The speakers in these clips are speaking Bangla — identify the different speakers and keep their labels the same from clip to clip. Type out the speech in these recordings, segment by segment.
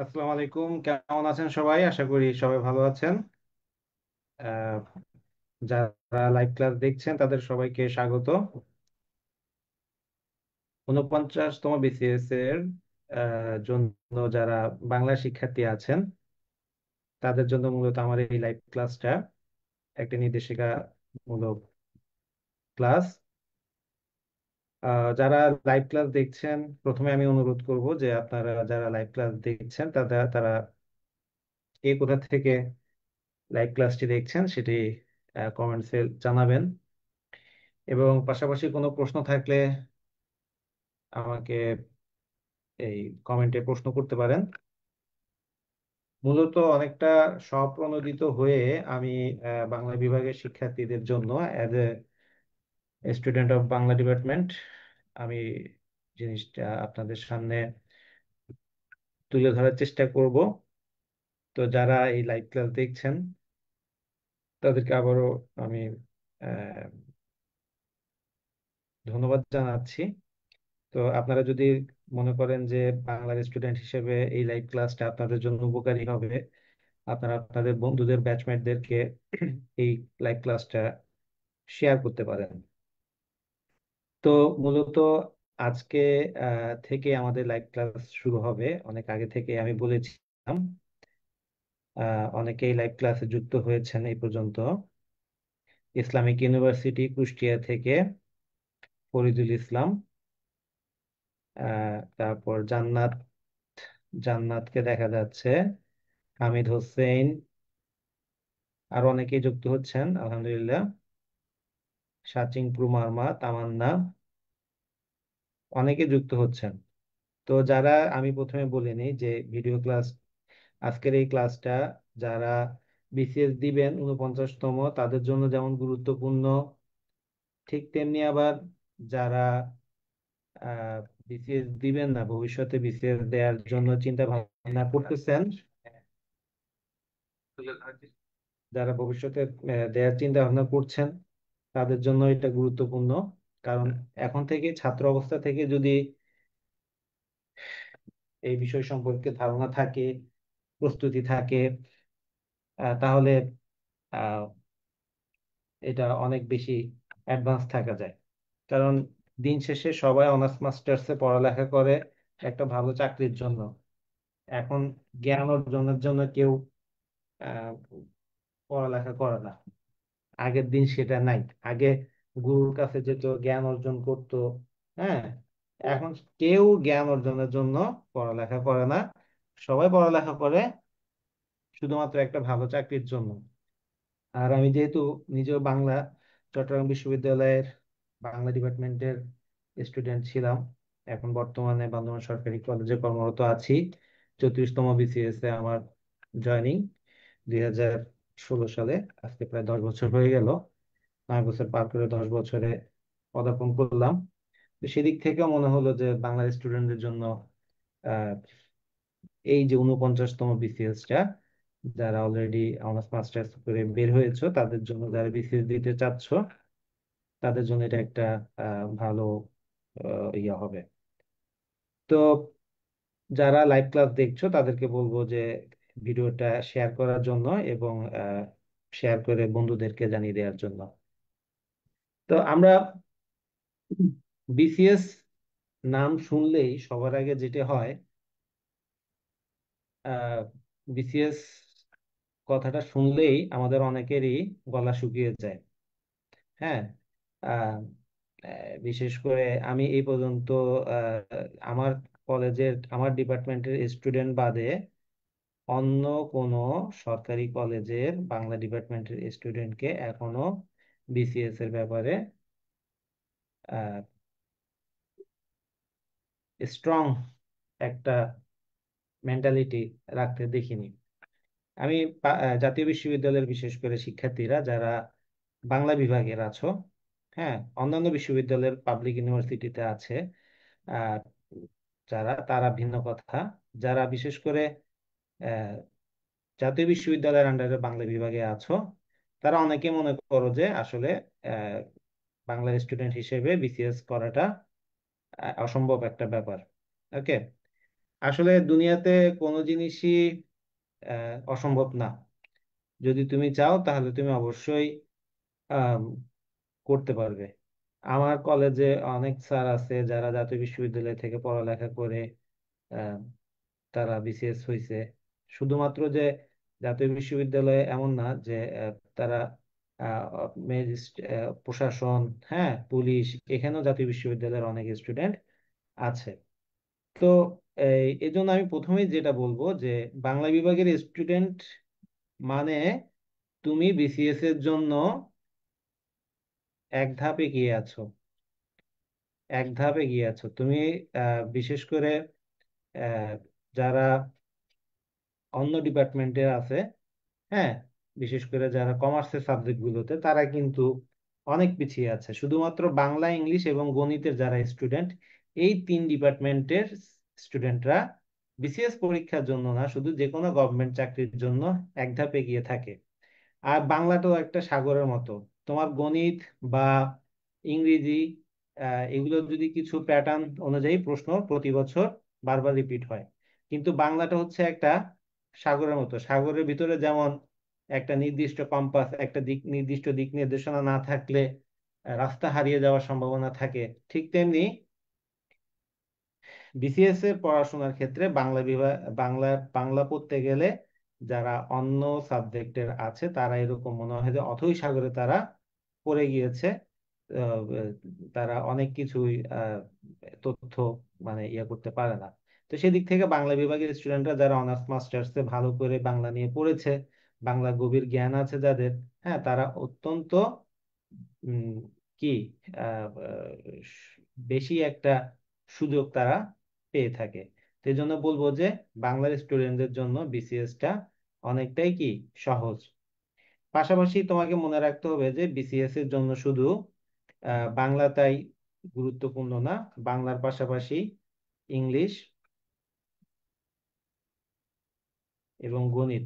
Speaker 1: আসসালামু আলাইকুম, কেমন আছেন সবাই? আশা করি সবাই ভালো আছেন। আহ, যারা লাইভ ক্লাস দেখছেন তাদের সবাইকে স্বাগত। 49তম বিসিএস এর জন্য যারা বাংলা শিক্ষার্থী আছেন তাদের জন্য মূলত আমার এই লাইভ ক্লাসটা একটা নির্দেশিকা মূলক ক্লাস। যারা লাইভ ক্লাস দেখছেন, প্রথমে আমি অনুরোধ করব যে আপনারা যারা লাইভ ক্লাস দেখছেন তারা তারা কে কোথা থেকে লাইভ ক্লাসটি দেখছেন সেটি কমেন্টসে জানাবেন, এবং পাশাপাশি কোনো প্রশ্ন থাকলে আমাকে এই কমেন্টে প্রশ্ন করতে পারেন। মূলত অনেকটা স্বপ্রণোদিত হয়ে আমি বাংলা বিভাগের শিক্ষার্থীদের জন্য as a student of Bangla department আমি জিনিসটা আপনাদের সামনে তুলে ধরার চেষ্টা করব। তো যারা এই লাইভ ক্লাস দেখছেন তাদেরকে আবারও আমি আহ, ধন্যবাদ জানাচ্ছি। তো আপনারা যদি মনে করেন যে বাংলার স্টুডেন্ট হিসেবে এই লাইভ ক্লাসটা আপনাদের জন্য উপকারী হবে, আপনারা আপনাদের বন্ধুদের ব্যাচমেটদেরকে এই লাইভ ক্লাসটা শেয়ার করতে পারেন। তো মূলত আজকে থেকে আমাদের লাইভ ক্লাস শুরু হবে। অনেক আগে থেকে আমি বলেছিলাম, অনেকেই লাইভ ক্লাসে যুক্ত হয়েছেন এই পর্যন্ত। ইসলামিক ইউনিভার্সিটি কুষ্টিয়া থেকে ফরিদুল ইসলাম, তারপর জান্নাতকে দেখা যাচ্ছে, হামিদ হোসেন, আর অনেকেই যুক্ত হচ্ছেন আলহামদুলিল্লাহ। সাচিং প্রুমার্মা, তামান্না, অনেকে যুক্ত হচ্ছেন। তো যারা, আমি প্রথমে বলিনি যে ভিডিও ক্লাস, আজকের এই ক্লাসটা যারা বিসিএস দিবেন 49তম তাদের জন্য যেমন গুরুত্বপূর্ণ, ঠিক তেমনি আবার যারা বিসিএস দিবেন না, ভবিষ্যতে বিসিএস দেওয়ার জন্য চিন্তা ভাবনা করতেছেন, যারা ভবিষ্যতে দেওয়ার চিন্তা ভাবনা করছেন তাদের জন্য এটা গুরুত্বপূর্ণ। কারণ এখন থেকে ছাত্র অবস্থা থেকে যদি এই বিষয় সম্পর্কে ধারণা থাকে, প্রস্তুতি থাকে, তাহলে আহ, এটা অনেক বেশি অ্যাডভান্স থাকা যায়। কারণ দিন শেষে সবাই অনার্স মাস্টার্সে পড়ালেখা করে একটা ভালো চাকরির জন্য। এখন জ্ঞান অর্জনের জন্য কেউ আহ, পড়ালেখা করে না। আগের দিন সেটা নাই। আগে গুরুর কাছে যেত, জ্ঞান অর্জন করত। হ্যাঁ, এখন কেউ জ্ঞান অর্জনের জন্য পড়ালেখা করে না। সবাই পড়ালেখা করে শুধুমাত্র একটা ভালো চাকরির জন্য। আর আমি যেহেতু নিজেও চট্টগ্রাম বিশ্ববিদ্যালয়ের বাংলা ডিপার্টমেন্টের স্টুডেন্ট ছিলাম, এখন বর্তমানে বান্দরবান সরকারি কলেজে কর্মরত আছি। 34তম বিসিএস এ আমার জয়নিং 2016 সালে। আজকে প্রায় 10 বছর হয়ে গেল। 9 বছর পার করে 10 বছরে পদার্পণ করলাম। তো সেদিক থেকেও মনে হলো যে বাংলার স্টুডেন্টদের জন্য আহ, এই যে 49তম বিসিএসটা, যারা অলরেডি অনার্স মাস্টার্স করে বের হয়েছো তাদের জন্য, যারা বিসিএস দিতে চাচ্ছ তাদের জন্য এটা একটা ভালো ইয়ে হবে। তো যারা লাইভ ক্লাস দেখছো তাদেরকে বলবো যে ভিডিওটা শেয়ার করার জন্য, এবং শেয়ার করে বন্ধুদেরকে জানিয়ে দেওয়ার জন্য। তো আমরা বিসিএস নাম শুনলেই সবার আগে যেটা হয়, বিসিএস কথাটা শুনলেই আমাদের অনেকেরই গলা শুকিয়ে যায়। হ্যাঁ, আহ, বিশেষ করে আমি এই পর্যন্ত আমার কলেজের, আমার ডিপার্টমেন্টের স্টুডেন্ট বাদে অন্য কোনো সরকারি কলেজের বাংলা ডিপার্টমেন্টের স্টুডেন্টকে এখনো বিসিএস এর ব্যাপারে স্ট্রং একটা মেন্টালিটি রাখতে দেখিনি। আমি জাতীয় বিশ্ববিদ্যালয়ের বিশেষ করে শিক্ষার্থীরা যারা বাংলা বিভাগের আছো, হ্যাঁ, অন্যান্য বিশ্ববিদ্যালয়ের পাবলিক ইউনিভার্সিটিতে আছে, আহ, যারা, তারা ভিন্ন কথা। যারা বিশেষ করে আহ, জাতীয় বিশ্ববিদ্যালয়ের আন্ডারে বাংলা বিভাগে আছো, তারা অনেকে মনে করো যে আসলে আহ, বাংলার স্টুডেন্ট হিসেবে বিসিএস করাটা অসম্ভব একটা ব্যাপার। ওকে, আসলে দুনিয়াতে কোনো জিনিসই অসম্ভব না। যদি তুমি চাও তাহলে তুমি অবশ্যই আম, করতে পারবে। আমার কলেজে অনেক স্যার আছে যারা জাতীয় বিশ্ববিদ্যালয় থেকে পড়ালেখা করে আহ, তারা বিসিএস হয়েছে। শুধুমাত্র যে জাতীয় বিশ্ববিদ্যালয়ে এমন না যে তারা প্রশাসন, হ্যাঁ, পুলিশ, এখানেও জাতীয় বিশ্ববিদ্যালয়ের অনেক স্টুডেন্ট আছে। তো এই জন্য আমি প্রথমেই যেটা বলবো যে বাংলা বিভাগের স্টুডেন্ট মানে তুমি বিসিএস এর জন্য এক ধাপ এগিয়ে আছো। এক ধাপ এগিয়ে আছো তুমি। বিশেষ করে আহ, যারা অন্য ডিপার্টমেন্টে আছে, হ্যাঁ, বিশেষ করে যারা কমার্সের সাবজেক্ট গুলোতে, তারা কিন্তু অনেক পিছিয়ে আছে। শুধুমাত্র বাংলা, ইংলিশ এবং গণিতের যারা স্টুডেন্ট, এই তিন ডিপার্টমেন্টের স্টুডেন্টরা বিসিএস পরীক্ষার জন্য না, শুধু যে কোনো গভর্নমেন্ট চাকরির জন্য এক ধাপ এগিয়ে থাকে। আর বাংলাটাও একটা সাগরের মতো। তোমার গণিত বা ইংরেজি, এগুলো যদি কিছু প্যাটার্ন অনুযায়ী প্রশ্ন প্রতি বছর বারবার রিপিট হয়, কিন্তু বাংলাটা হচ্ছে একটা সাগরের মতো। সাগরের ভিতরে যেমন একটা নির্দিষ্ট কম্পাস, একটা নির্দিষ্ট দিক নির্দেশনা না থাকলে রাস্তা হারিয়ে যাওয়ার সম্ভাবনা থাকে, ঠিক তেমনি বিসিএস এর পড়াশোনার ক্ষেত্রে বাংলা বিভাগ, বাংলা পড়তে গেলে যারা অন্য সাবজেক্টের আছে তারা এরকম মনে হয় যে অথৈ সাগরে তারা পড়ে গিয়েছে। আহ, তারা অনেক কিছুই তথ্য মানে ইয়ে করতে পারে না। তো সেদিক থেকে বাংলা বিভাগের স্টুডেন্টরা যারা অনার্স মাস্টার্সে ভালো করে বাংলা নিয়ে পড়েছে, বাংলা গভীর জ্ঞান আছে যাদের, হ্যাঁ, তারা অত্যন্ত উম, কি আহ, আহ, বেশি একটা সুযোগ তারা পেয়ে থাকে। তো এই জন্য বলবো যে বাংলার স্টুডেন্টদের জন্য বিসিএস টা অনেকটাই কি সহজ। পাশাপাশি তোমাকে মনে রাখতে হবে যে বিসিএস এর জন্য শুধু বাংলাটাই গুরুত্বপূর্ণ না, বাংলার পাশাপাশি ইংলিশ এবং গণিত,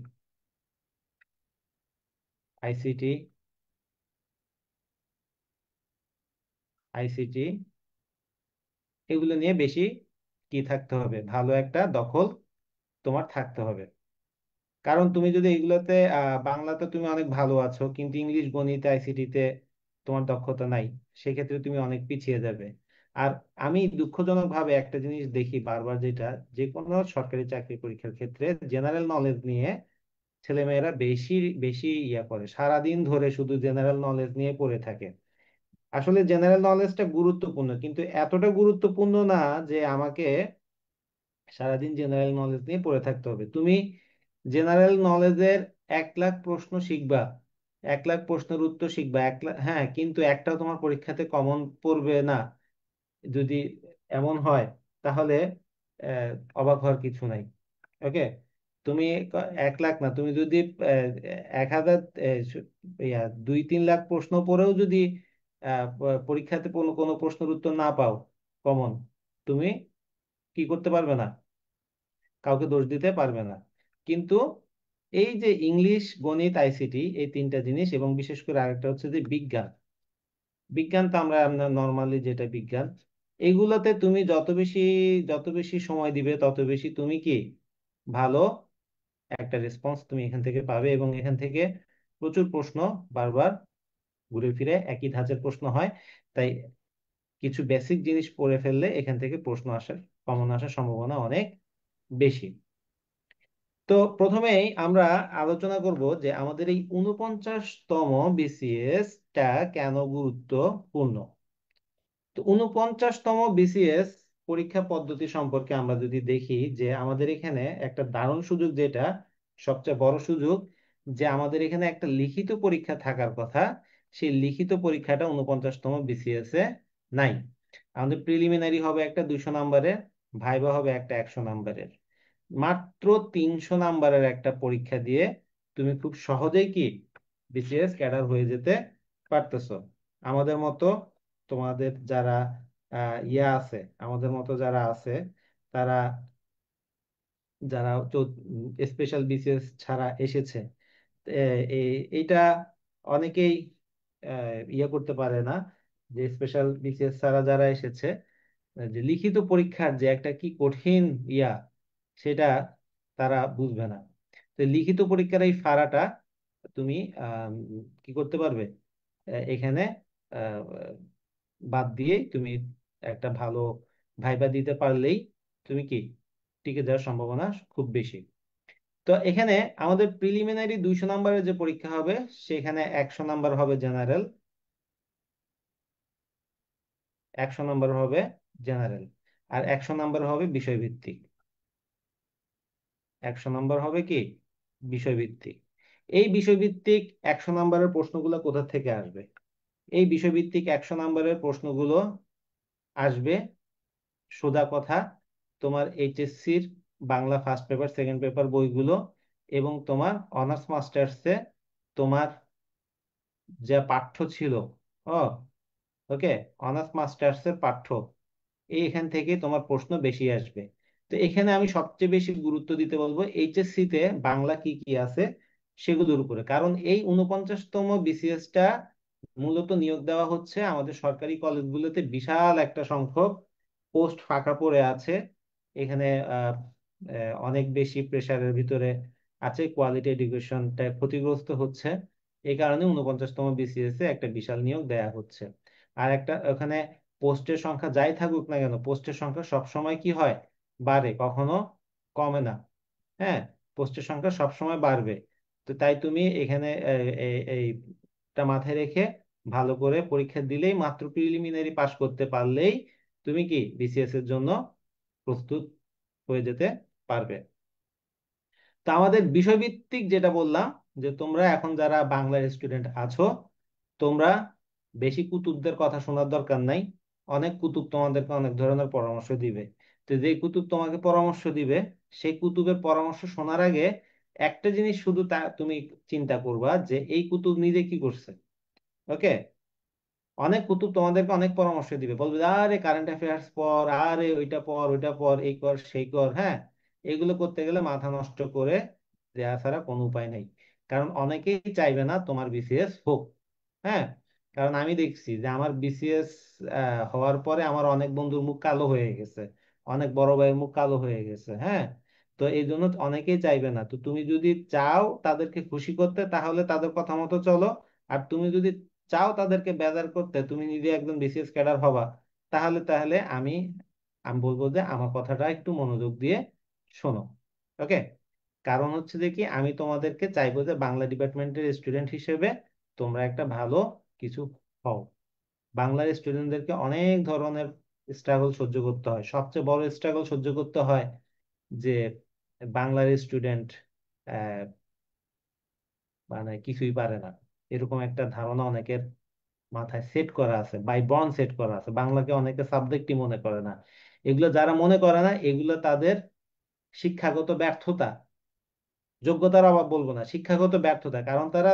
Speaker 1: আইসিটি, আইসিটি এগুলো নিয়ে বেশি কি থাকতে হবে, ভালো একটা দখল তোমার থাকতে হবে। কারণ তুমি যদি এগুলোতে বাংলাতে তুমি অনেক ভালো আছো কিন্তু ইংলিশ, গণিত, আইসিটিতে তোমার দক্ষতা নাই, সেক্ষেত্রে তুমি অনেক পিছিয়ে যাবে। আর আমি দুঃখজনক ভাবে একটা জিনিস দেখি বারবার, যেটা যে কোনো সরকারি চাকরি পরীক্ষার ক্ষেত্রে জেনারেল নলেজ নিয়ে ছেলেমেয়েরা বেশি বেশি ইয়া করে, সারাদিন ধরে শুধু জেনারেল নলেজ নিয়ে পড়ে থাকে। আসলে জেনারেল নলেজটা গুরুত্বপূর্ণ, কিন্তু এতটা গুরুত্বপূর্ণ না যে আমাকে সারাদিন জেনারেল নলেজ নিয়ে পড়ে থাকতে হবে। তুমি জেনারেল নলেজের 1 লাখ প্রশ্ন শিখবা, 1 লাখ প্রশ্নের উত্তর শিখবা, 1 লাখ, হ্যাঁ, কিন্তু একটাও তোমার পরীক্ষাতে কমন পড়বে না। যদি এমন হয় তাহলে আহ, অবাক হওয়ার কিছু নাই। ওকে, তুমি 1 লাখ না, তুমি যদি 1,000, 2-3 লাখ প্রশ্ন পড়েও যদি পরীক্ষাতে কোনো কোনো প্রশ্নের উত্তর না পাও কমন, তুমি কি করতে পারবে না, কাউকে দোষ দিতে পারবে না। কিন্তু এই যে ইংলিশ, গণিত, আইসিটি, এই তিনটা জিনিস, এবং বিশেষ করে আরেকটা হচ্ছে যে বিজ্ঞান, বিজ্ঞান তো আমরা নর্মালি যেটা বিজ্ঞান, এগুলোতে তুমি যত বেশি সময় দিবে তত বেশি তুমি কি ভালো একটা রেসপন্স তুমি এখান থেকে পাবে। এবং এখান থেকে প্রচুর প্রশ্ন বারবার ঘুরে ফিরে একই ধাঁচের প্রশ্ন হয়। তাই কিছু বেসিক জিনিস পড়ে ফেললে এখান থেকে প্রশ্ন আসার, কমন আসার সম্ভাবনা অনেক বেশি। তো প্রথমেই আমরা আলোচনা করব যে আমাদের এই 49তম বিসিএস টা কেন গুরুত্বপূর্ণ। তো 49তম বিসিএস পরীক্ষা পদ্ধতি সম্পর্কে আমরা যদি দেখি, যে আমাদের এখানে একটা দারুণ সুযোগ, যেটা সবচেয়ে বড় সুযোগ, যে আমাদের এখানে একটা লিখিত পরীক্ষা থাকার কথা, সেই লিখিত পরীক্ষাটা 49তম বিসিএস এ নাই। আমাদের প্রিলিমিনারি হবে একটা 200 নম্বরের, ভাইবা হবে একটা 100 নম্বরের। মাত্র 300 নম্বরের একটা পরীক্ষা দিয়ে তুমি খুব সহজেই কি বিসিএস ক্যাডার হয়ে যেতে পারতেছো। আমাদের মতো তোমাদের যারা ইয়া আছে, আমাদের মতো যারা আছে, তারা যারা স্পেশাল বিসিএস ছাড়া এসেছে, এইটা অনেকেই ইয়ে করতে পারে না, যে স্পেশাল বিসিএস ছাড়া যারা এসেছে, যে লিখিত পরীক্ষার যে একটা কি কঠিন ইয়া, সেটা তারা বুঝবে না। তো লিখিত পরীক্ষার এই ফাড়াটা তুমি আম, কি করতে পারবে, এখানে আহ, বাদ দিয়ে তুমি একটা ভালো ভাইবা দিতে পারলেই তুমি কি টিকে যাওয়ার সম্ভাবনা খুব বেশি। তো এখানে আমাদের প্রিলিমিনারি 200 নম্বরের যে পরীক্ষা হবে, সেখানে 100 নম্বর হবে জেনারেল, 100 নম্বর হবে জেনারেল, আর 100 নম্বর হবে বিষয়ভিত্তিক। 100 নম্বর হবে কি বিষয়ভিত্তিক। এই বিষয়ভিত্তিক 100 নম্বরের প্রশ্নগুলো কোথা থেকে আসবে? এই বিষয়ভিত্তিক 100 নম্বরের প্রশ্নগুলো আসবে সোজা কথা তোমার এইচএসসির Bangla first paper second paper বইগুলো, এবং তোমার অনার্স মাস্টার্সে তোমার যা পাঠ্য ছিল, ও ওকে, অনার্স মাস্টার্সের পাঠ্য, এখান থেকে তোমার প্রশ্ন বেশি আসবে। তো এখানে আমি সবচেয়ে বেশি গুরুত্ব দিতে বলবো এইচএসসি তে বাংলা কি কি আছে সেগুলোর উপরে, কারণ এই 49তম বিসিএস টা মূলত নিয়োগ দেওয়া হচ্ছে আমাদের সরকারি কলেজগুলোতে। বিশাল একটা সংখ্যক পোস্ট ফাঁকা পড়ে আছে এখানে, অনেক বেশি প্রেসারের ভিতরে আছে, কোয়ালিটি এডুকেশনটা ক্ষতিগ্রস্ত হচ্ছে। এই কারণে 49তম বিসিএস এ একটা বিশাল নিয়োগ দেয়া হচ্ছে। আর একটা ওখানে পোস্টের সংখ্যা যাই থাকুক না কেন, পোস্টের সংখ্যা সব সময় কি হয়, বাড়ে, কখনো কমে না। হ্যাঁ, পোস্টের সংখ্যা সব সময় বাড়বে। তো তাই তুমি এখানে এইটা মাথায় রেখে ভালো করে পরীক্ষা দিলেই, মাত্র প্রিলিমিনারি পাস করতে পারলেই তুমি কি বিসিএস এর জন্য প্রস্তুত হয়ে যেতে পারবে। তো আমাদের বিষয়ভিত্তিক যেটা বললাম, যে তোমরা এখন যারা বাংলার স্টুডেন্ট আছো, তোমরা বেশি কুতুবদের কথা শোনার দরকার নাই। অনেক কুতুব তোমাদেরকে অনেক ধরনের পরামর্শ দিবে। তো যে কুতুব তোমাকে পরামর্শ দিবে, সেই কুতুবের পরামর্শ শোনার আগে একটা জিনিস শুধু তুমি চিন্তা করবা যে এই কুতুব নিজে কি করছে। ওকে, অনেক কুতুব তোমাদেরকে অনেক পরামর্শ দিবে, বলবে আরে কারেন্ট অ্যাফেয়ার্স পড়, আরে ওইটা পড়, ওইটা পড়, এই কর সেই কর। হ্যাঁ, এগুলো করতে গেলে মাথা নষ্ট করে দেয়া ছাড়া কোনো উপায় নেই। কারণ অনেকেই চাইবে না তোমার বিসিএস হোক। হ্যাঁ, কারণ আমি দেখছি যে আমার বিসিএস হওয়ার পরে আমার অনেক বন্ধুর মুখ কালো হয়ে গেছে, অনেক বড় ভাইয়ের মুখ কালো হয়ে গেছে। হ্যাঁ, তো এই জন্য অনেকেই চাইবে না। তো তুমি যদি চাও তাদেরকে খুশি করতে, তাহলে তাদের কথা মতো চলো। আর তুমি যদি চাও তাদেরকে বেজার করতে, তুমি নিজে একজন বিসিএস ক্যাডার হবা, তাহলে তাহলে আমি আমি বলবো যে আমার কথাটা একটু মনোযোগ দিয়ে শোনো। ওকে, কারণ হচ্ছে যে কি, আমি তোমাদেরকে চাইবো যে বাংলা ডিপার্টমেন্টের স্টুডেন্ট হিসেবে তোমরা একটা ভালো কিছু হও। বাংলার স্টুডেন্টদেরকে অনেক ধরনের স্ট্রাগল সহ্য করতে হয়। সবচেয়ে বড় স্ট্রাগল সহ্য করতে হয় যে বাংলার স্টুডেন্ট মানে কিছুই পারে না, এরকম একটা ধারণা অনেকের মাথায় সেট করা আছে, বাই বর্ন সেট করা আছে। বাংলাকে অনেকে সাবজেক্টই মনে করে না। এগুলো যারা মনে করে না, এগুলো তাদের শিক্ষাগত ব্যর্থতা, যোগ্যতার অভাব বলবো না, শিক্ষাগত ব্যর্থতা। কারণ তারা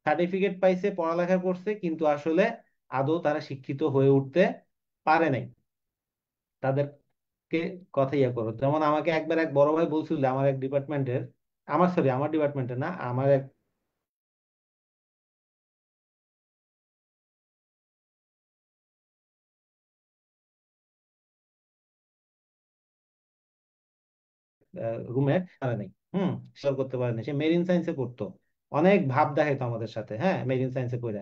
Speaker 1: সার্টিফিকেট পাইছে, পড়ালেখা করছে, কিন্তু আসলে আদৌ তারা শিক্ষিত হয়ে উঠতে পারে নাই। তাদেরকে কথা ইয়ে করো। যেমন আমাকে একবার এক বড় ভাই বলছিল, আমার এক ডিপার্টমেন্টের, আমার সরি আমার ডিপার্টমেন্টের না, আমার এক রুমের পারে নাই। শেয়ার করতে পারে নাই, সে মেরিন সায়েন্সে পড়তো, অনেক ভাব দেখাইতো আমাদের সাথে, হ্যাঁ, মেরিন সায়েন্সে পড়ে।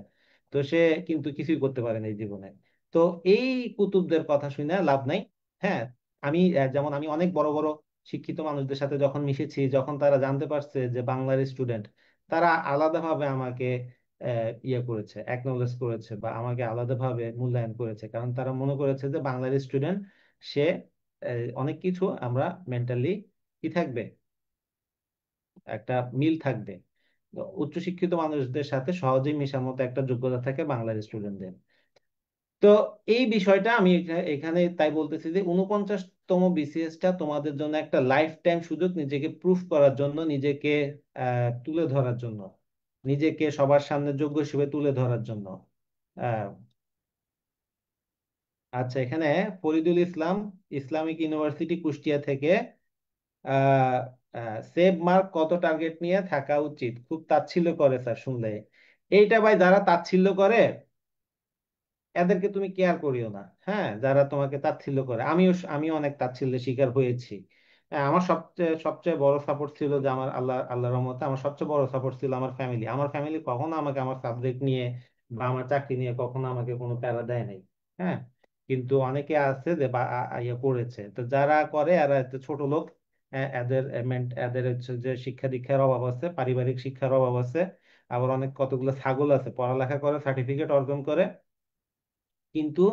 Speaker 1: তো সে কিন্তু কিছুই করতে পারে নাই জীবনে। তো এই কুতুবদের কথা শুনে লাভ নাই। হ্যাঁ, আমি যেমন আমি অনেক বড় বড় শিক্ষিত মানুষদের সাথে যখন মিশেছি, যখন তারা জানতে পারছে যে বাংলার স্টুডেন্ট, তারা আলাদাভাবে আমাকে ইয়ে করেছে, অ্যাকনলেজ করেছে, বা আমাকে আলাদাভাবে মূল্যায়ন করেছে। কারণ তারা মনে করেছে যে বাংলার স্টুডেন্ট, সে অনেক কিছু আমরা মেন্টালি কি থাকবে, একটা মিল থাকবে। তো উচ্চশিক্ষিত মানুষদের সাথে সহজেই মেশার মতো একটা যোগ্যতা থাকে বাংলার স্টুডেন্টদের। তো এই বিষয়টা আমি এখানে তাই বলতেছি যে 49তম বিসিএস টা তোমাদের জন্য একটা লাইফ টাইম সুযোগ, নিজেকে প্রুফ করার জন্য, নিজেকে তুলে ধরার জন্য, নিজেকে সবার সামনে যোগ্য হিসেবে তুলে ধরার জন্য। আহ, আচ্ছা, এখানে ফরিদুল ইসলাম, ইসলামিক ইউনিভার্সিটি কুষ্টিয়া থেকে, সেভ মার্ক কত টার্গেট নিয়ে থাকা উচিত? খুব তাচ্ছিল্য করে স্যার শুনলে। এইটা ভাই, যারা তাচ্ছিল্য করে এদেরকে তুমি কেয়ার করিও না। হ্যাঁ, যারা তোমাকে তাচ্ছিল্য করে, আমিও অনেক তাচ্ছিল্যের শিকার হয়েছি। আমার সবচেয়ে সবচেয়ে বড় সাপোর্ট ছিল যে আমার আল্লাহর রহমতে আমার সবচেয়ে বড় সাপোর্ট ছিল আমার ফ্যামিলি কখনো আমাকে আমার সাবজেক্ট নিয়ে বা আমার চাকরি নিয়ে কখনো আমাকে কোনো প্যারা দেয় নাই। হ্যাঁ, কিন্তু অনেকে আছে যে ইয়ে করেছে, তো যারা করে এরা হচ্ছে ছোট লোক। এদের হচ্ছে যে শিক্ষা দীক্ষার অভাব আছে, পারিবারিক শিক্ষার অভাব আছে। আবার অনেক কতগুলো ছাগল আছে পড়ালেখা করে, সার্টিফিকেট অর্জন করে, কিন্তু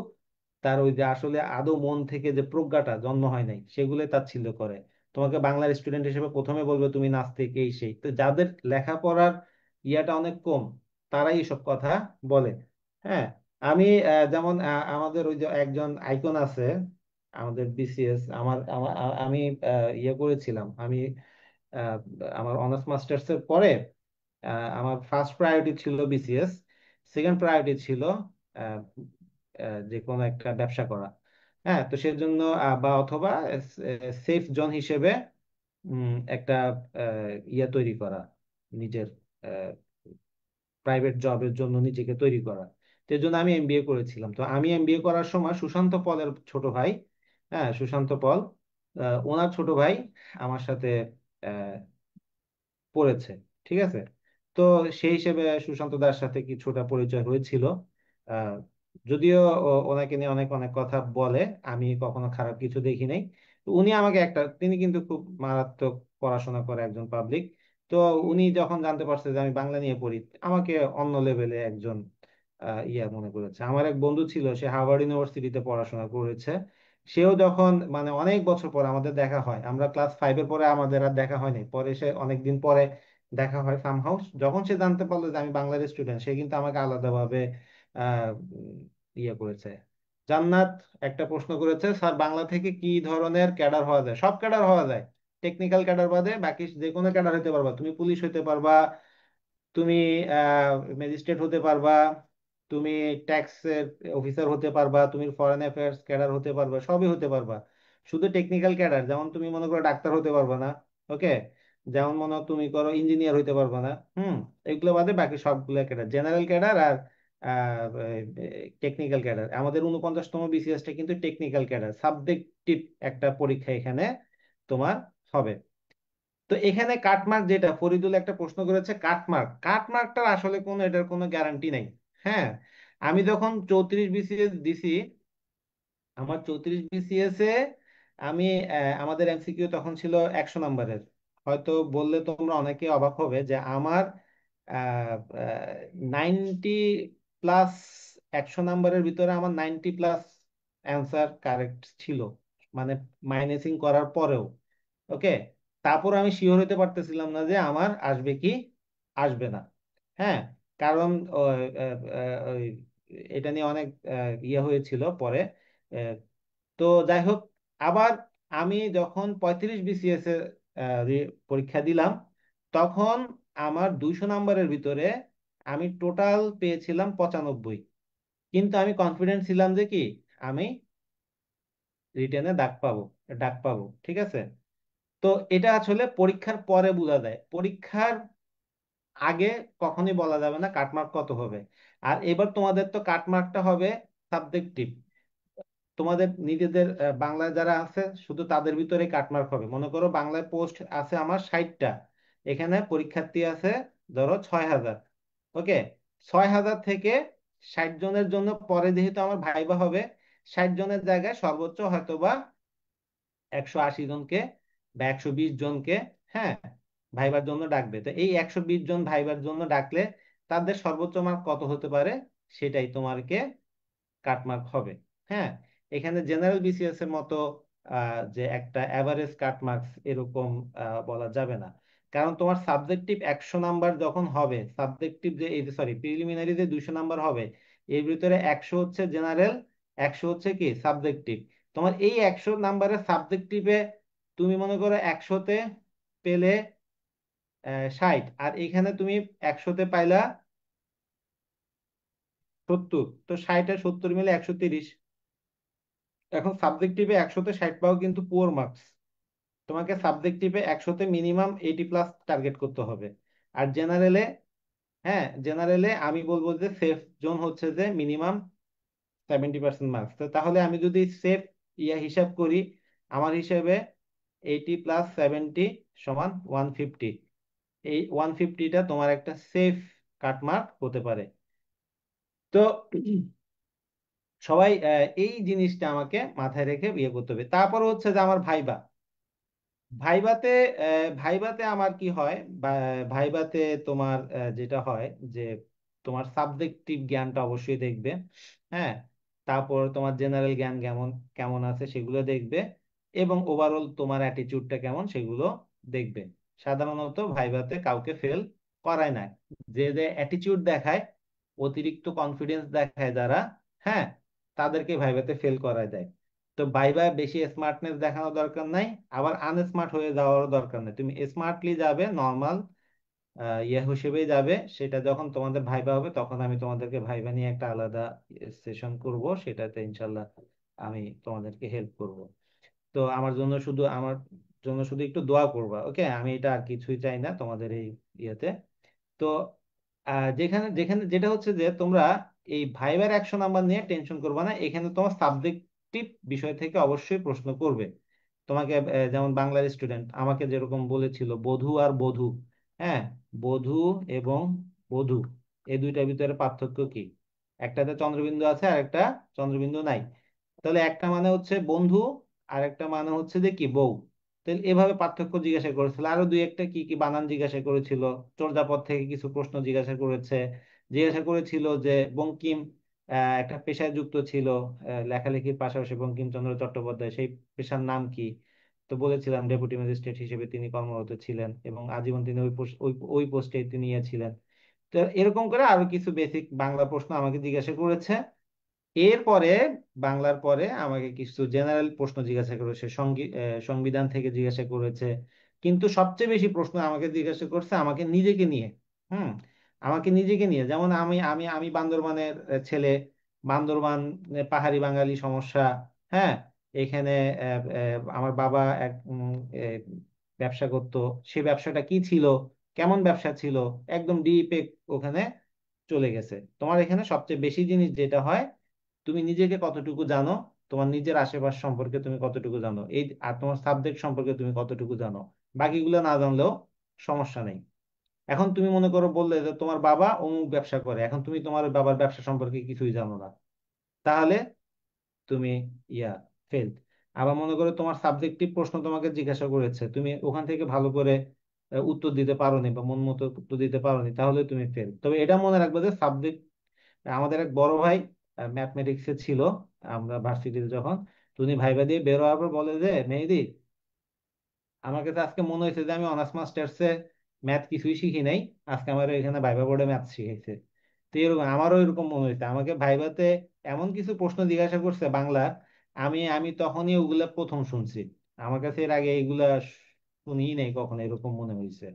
Speaker 1: তার ওই যে আসলে আদৌ মন থেকে যে প্রজ্ঞাটা জন্ম হয় নাই সেগুলো তাচ্ছিল্য করে। তোমাকে বাংলার স্টুডেন্ট হিসেবে প্রথমে বলবে তুমি নাস্তিক এই সেই, তো যাদের লেখাপড়ার ইয়াটা অনেক কম তারাই এসব কথা বলে। হ্যাঁ, আমি যেমন আমাদের ওই যে একজন আইকন আছে আমাদের বিসিএস, আমি ইয়ে করেছিলাম, আমি আহ, আমার অনার্স মাস্টার্স এর পরে আমার ফার্স্ট প্রায়োরিটি ছিল বিসিএস, সেকেন্ড প্রায়োরিটি ছিল আহ, যে কোনো একটা ব্যবসা করা। হ্যাঁ, তো সেজন্য বা অথবা সেফ জোন হিসেবে একটা ইয়া তৈরি করা, নিজের প্রাইভেট জবের জন্য নিজেকে তৈরি করা। তো এর জন্য আমি এমবিএ করেছিলাম। তো আমি এমবিএ করার সময় সুশান্ত পলের ছোট ভাই, হ্যাঁ সুশান্ত পল, ওনার ছোট ভাই আমার সাথে পড়েছে। ঠিক আছে, তো সেই হিসেবে সুশান্ত দার সাথে কিছুটা পরিচয় হয়েছিল। আহ, যদিও ওনাকে নিয়ে অনেক অনেক কথা বলে, আমি কখনো খারাপ কিছু দেখি নাই। তো উনি আমাকে তিনি কিন্তু খুব মারাত্মক পড়াশোনা করে একজন পাবলিক। তো উনি যখন জানতে পারছে যে আমি বাংলা নিয়ে পড়ি, আমাকে অন্য লেভেলে একজন ইয়া মনে করেছে। আমার এক বন্ধু ছিল, সে হার্ভার্ড ইউনিভার্সিটিতে পড়াশোনা করেছে। সেও যখন মানে অনেক বছর পর আমাদের দেখা হয়, আমরা ক্লাস ফাইভের পরে আমাদের আর দেখা হয়নি, পরে সে অনেকদিন পরে দেখা হয় ফার্ম হাউস, যখন সে জানতে পারলো যে আমি বাংলার স্টুডেন্ট, সে কিন্তু আমাকে আলাদাভাবে ইয়ে করেছে। জান্নাত একটা প্রশ্ন করেছে, স্যার বাংলা থেকে কি ধরনের ক্যাডার হওয়া যায়? সব ক্যাডার হওয়া যায়, টেকনিক্যাল ক্যাডার বাদে বাকি যে কোনো ক্যাডার হতে পারবা। তুমি পুলিশ হতে পারবা, তুমি ম্যাজিস্ট্রেট হতে পারবা, তুমি ট্যাক্স অফিসার হতে পারবা, তুমি ফরেন অ্যাফেয়ার্স ক্যাডার হতে পারবা, সবই হতে পারবা। শুধু টেকনিক্যাল ক্যাডার, যেমন তুমি মনে করো ডাক্তার হতে পারবা না, ওকে, যেমন মনে করো তুমি করো ইঞ্জিনিয়ার হতে পারবা না। এগুলো বাদে বাকি সবগুলো ক্যাডার, জেনারেল ক্যাডার আর টেকনিক্যাল ক্যাডার। আমাদের 49তম বিসিএসটা কিন্তু টেকনিক্যাল ক্যাডার, সাবজেক্টিভ একটা পরীক্ষা এখানে তোমার হবে। তো এখানে কাটমার্ক, যেটা ফরিদুল একটা প্রশ্ন করেছে, কাটমার্কটার আসলে কোনো এটার কোনো গ্যারান্টি নাই। হ্যাঁ, আমি যখন 34 বিসিএস দিছি, আমার 34 বিসিএস এ আমি আমাদের এমসিকিউ তখন ছিল 100 নম্বরের। হয়তো বললে তোমরা অনেকে অবাক হবে যে আমার 90 প্লাস, 100 নম্বরের ভিতরে আমার 90 প্লাস অ্যান্সার কারেক্ট ছিল, মানে মাইনাসিং করার পরেও। ওকে, তারপর আমি শিওর হতে পারতেছিলাম না যে আমার আসবে কি আসবে না। হ্যাঁ, কারণ ওই এটা নিয়ে অনেক ইয়ে হয়েছিল পরে। আহ, তো যাই হোক, আবার আমি যখন 35 বিসিএস এর পরীক্ষা দিলাম, তখন আমার 200 নম্বরের ভিতরে আমি টোটাল পেয়েছিলাম 95, কিন্তু আমি কনফিডেন্ট ছিলাম যে কি আমি রিটেনে ডাক পাবো। ঠিক আছে, তো এটা আসলে পরীক্ষার পরে বোঝা যায়, পরীক্ষার আগে কখনোই বলা যাবে না কাটমার্ক কত হবে। আর এবার তোমাদের তো কাটমার্কটা হবে সাবজেক্টিভ, তোমাদের নিজেদের বাংলায় যারা আছে শুধু তাদের ভিতরে কাটমার্ক হবে। মনে করো বাংলায় পোস্ট আছে আমার 60টা, এখানে পরীক্ষার্থী আছে ধরো 6,000। ওকে, 6,000 থেকে 60 জনের জন্য পরে যেহেতু আমার ভাইবা হবে, 60 জনের জায়গায় সর্বোচ্চ হয়তোবা 180 জনকে বা 120 জনকে, হ্যাঁ, ভাইবার জন্য ডাকবে। তো এই 120 জন ভাইবার জন্য ডাকলে তাদের সর্বোচ্চ মার্ক কত হতে পারে, সেটাই তোমারকে কাটমার্ক হবে। হ্যাঁ, এখানে জেনারেল বিসিএস এর মতো যে একটা অ্যাভারেজ কাটমার্কস এরকম বলা যাবে না। কারণ তোমার সাবজেক্টিভ 100 নাম্বার যখন হবে, সাবজেক্টিভ যে এই সরি প্রিলিমিনারি যে 200 নাম্বার হবে, এর ভিতরে 100 হচ্ছে জেনারেল, 100 হচ্ছে কি সাবজেক্টিভ। তোমার এই 100 নাম্বারের সাবজেক্টিভে তুমি মনে করো 100তে পেলে 60, আর এখানে তুমি 100তে পাইলা 70, তো 60 আর 70 মিলে 130। এখন সাবজেক্টিভে 100তে 60 পাও কিন্তু পুয়ার মার্কস, তোমাকে সাবজেক্টিভে 100তে মিনিমাম 80 প্লাস টার্গেট করতে হবে। আর জেনারেলে, হ্যাঁ জেনারেলে আমি বলবো যে সেফ জোন হচ্ছে যে মিনিমাম 70% মার্কস। তো তাহলে আমি যদি সেফ হিসাব করি, আমার হিসেবে 80 + 70 সমান 150। এই 150টা তোমার একটা সেফ কাটমার্ক হতে পারে। তো সবাই এই জিনিসটা আমাকে মাথায় রেখে ইয়ে করতে হবে। তারপর হচ্ছে যে আমার ভাইবা, ভাইভাতে ভাইভাতে আমার কি হয়, বা ভাইভাতে তোমার যেটা হয় যে তোমার সাবজেক্টিভ জ্ঞানটা অবশ্যই দেখবে। হ্যাঁ, তারপর তোমার জেনারেল জ্ঞান কেমন কেমন আছে সেগুলো দেখবে, এবং ওভারঅল তোমার অ্যাটিটিউডটা কেমন সেগুলো দেখবে। সাধারণত ভাইভাতে কাউকে ফেল করায় না, যে যে অ্যাটিটিউড দেখায়, অতিরিক্ত কনফিডেন্স দেখায় যারা, হ্যাঁ, তাদেরকে ভাইভাতে ফেল করায় দেয়। তো ভাইবা বেশি স্মার্টনেস দেখানোর দরকার নাই, আবার আনস্মার্ট হয়ে যাওয়ারও দরকার নেই। তুমি স্মার্টলি যাবে, নর্মাল ইয়ে হিসেবেই যাবে। সেটা যখন তোমাদের ভাইবা হবে তখন আমি তোমাদেরকে ভাইবা নিয়ে একটা আলাদা সেশন করব, সেটাতে ইনশাল্লাহ আমি তোমাদেরকে হেল্প করব। তো আমার জন্য শুধু একটু দোয়া করবা, ওকে? আমি এটা আর কিছুই চাই না তোমাদের এই ইয়েতে। তো যেখানে যেখানে যেটা হচ্ছে যে তোমরা এই ভাইবার 100 নাম্বার নিয়ে টেনশন করবে না, এখানে তোমার সাবজেক্টিভ বিষয় থেকে অবশ্যই প্রশ্ন করবে তোমাকে। যেমন বাংলার স্টুডেন্ট আমাকে যেরকম বলেছিল বধূ আর বধূ, হ্যাঁ, বধূ এবং বধূ, এই দুইটার ভিতরে পার্থক্য কি? একটাতে চন্দ্রবিন্দু আছে আর একটা চন্দ্রবিন্দু নাই। তাহলে একটা মানে হচ্ছে বন্ধু, আর একটা মানে হচ্ছে যে কি বউ। তাহলে এভাবে পার্থক্য জিজ্ঞাসা করেছিল, আরো দুই একটা কি কি বানান জিজ্ঞাসা করেছিল, চর্যাপদ থেকে কিছু প্রশ্ন জিজ্ঞাসা করেছে। জিজ্ঞাসা করেছিল যে বঙ্কিম একটা পেশায় যুক্ত ছিল, লেখালেখির পাশাপাশি বঙ্কিমচন্দ্র চট্টোপাধ্যায় সেই পেশার নাম কি? তো বলেছিলাম ডেপুটি ম্যাজিস্ট্রেট হিসেবে তিনি কর্মরত ছিলেন, এবং আজীবন তিনি ওই পোস্টে তিনি ছিলেন। তো এরকম করে আরো কিছু বেসিক বাংলা প্রশ্ন আমাকে জিজ্ঞাসা করেছে। এরপরে বাংলার পরে আমাকে কিছু জেনারেল প্রশ্ন জিজ্ঞাসা করেছে, সংবিধান থেকে জিজ্ঞাসা করেছে। কিন্তু সবচেয়ে বেশি প্রশ্ন আমাকে জিজ্ঞাসা করছে আমাকে নিজেকে নিয়ে। হুম, আমাকে নিজেকে নিয়ে, যেমন আমি আমি আমি বান্দরবানের ছেলে, বান্দরবান পাহাড়ি বাঙালি সমস্যা, হ্যাঁ, এখানে আমার বাবা এক ব্যবসা করতো, সে ব্যবসাটা কি ছিল, কেমন ব্যবসা ছিল, একদম ডিপে ওখানে চলে গেছে। তোমার এখানে সবচেয়ে বেশি জিনিস যেটা হয়, তুমি নিজেকে কতটুকু জানো, তোমার নিজের আশেপাশ সম্পর্কে তুমি কতটুকু জানো, এই আর তোমার সাবজেক্ট সম্পর্কে তুমি কতটুকু জানো। বাকিগুলো না জানলেও সমস্যা নেই। এখন তুমি মনে করো বললে যে তোমার বাবা অমুক ব্যবসা করে, এখন তুমি তোমার বাবার ব্যবসা সম্পর্কে কিছুই জানো না, তাহলে তুমি ইয়া ফেল। আবার মনে করো তোমার সাবজেক্টিভ প্রশ্ন তোমাকে জিজ্ঞাসা করেছে, তুমি ওখান থেকে ভালো করে উত্তর দিতে পারোনি বা মন মতো উত্তর দিতে পারোনি, তাহলে তুমি ফেল। তবে এটা মনে রাখবে যে সাবজেক্ট, আমাদের এক বড় ভাই ম্যাথমেটিক্সে ছিল আমরা ভার্সিটিতে যখন, তুমি ভাইবা দিয়ে বের হওয়ার পর বলে যে মেহেদি, আমার কাছে আজকে মনে হয়েছে যে আমি অনার্স মাস্টার্সে ম্যাথ কিছুই শিখি নাই, আজকে আমার এখানে ভাইবা বোর্ডে ম্যাথ শিখাইছে। তো এরকম আমারও এরকম মনে হয়েছে, আমাকে ভাইভাতে এমন কিছু প্রশ্ন জিজ্ঞাসা করছে বাংলা, আমি আমি তখনই ওগুলা প্রথম শুনছি। আমার কাছে এর আগে এগুলা শুনিই নাই কখনো, এরকম মনে হয়েছে।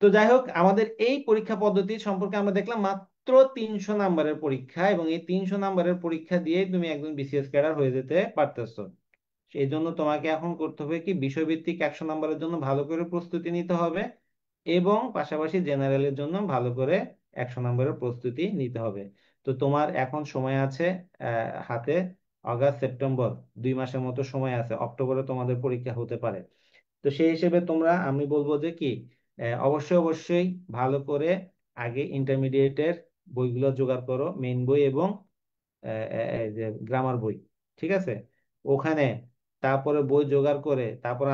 Speaker 1: তো যাই হোক, আমাদের এই পরীক্ষা পদ্ধতি সম্পর্কে আমরা দেখলাম মাত্র 300 নাম্বারের পরীক্ষা, এবং এই 300 নাম্বারের পরীক্ষা দিয়ে তুমি একজন বিসিএস ক্যাডার হয়ে যেতে পারতেছো। সেই জন্য তোমাকে এখন করতে হবে কি, বিষয়ভিত্তিক 100 নাম্বারের জন্য ভালো করে প্রস্তুতি নিতে হবে, এবং পাশাপাশি জেনারেলের জন্য ভালো করে 100 নাম্বারের প্রস্তুতি নিতে হবে। তো তোমার এখন সময় আছে হাতে আগস্ট সেপ্টেম্বর, 2 মাসের মতো সময় আছে, অক্টোবরে তোমাদের পরীক্ষা হতে পারে। তো সেই হিসেবে তোমরা, আমি বলবো যে কি, অবশ্যই অবশ্যই ভালো করে আগে ইন্টারমিডিয়েটের বইগুলো জোগাড় করো, মেইন বই এবং এই যে গ্রামার বই, ঠিক আছে? ওখানে তারপরে বই জোগাড় করে তারপর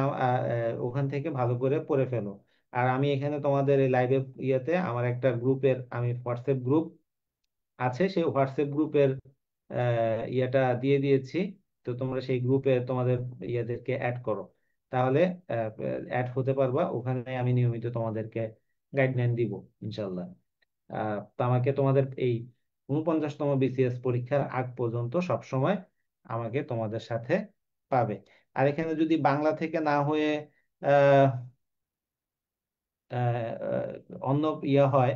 Speaker 1: ওখান থেকে ভালো করে পড়ে ফেলো। আর আমি এখানে তোমাদের এই লাইভে ইয়েতে আমার একটা গ্রুপের, আমি হোয়াটসঅ্যাপ গ্রুপ আছে, সেই হোয়াটসঅ্যাপ গ্রুপের ইয়েটা দিয়ে দিয়েছি। তো তোমরা সেই গ্রুপে তোমাদের ইয়েদেরকে অ্যাড করো, তাহলে অ্যাড হতে পারবা। ওখানে আমি নিয়মিত তোমাদেরকে গাইডলাইন দিব ইনশাল্লাহ। তো আমাকে তোমাদের এই 49তম বিসিএস পরীক্ষার আগ পর্যন্ত সব সময় আমাকে তোমাদের সাথে পাবে। আর এখানে যদি বাংলা থেকে না হয়ে আহ অন্য ইয়ে হয়,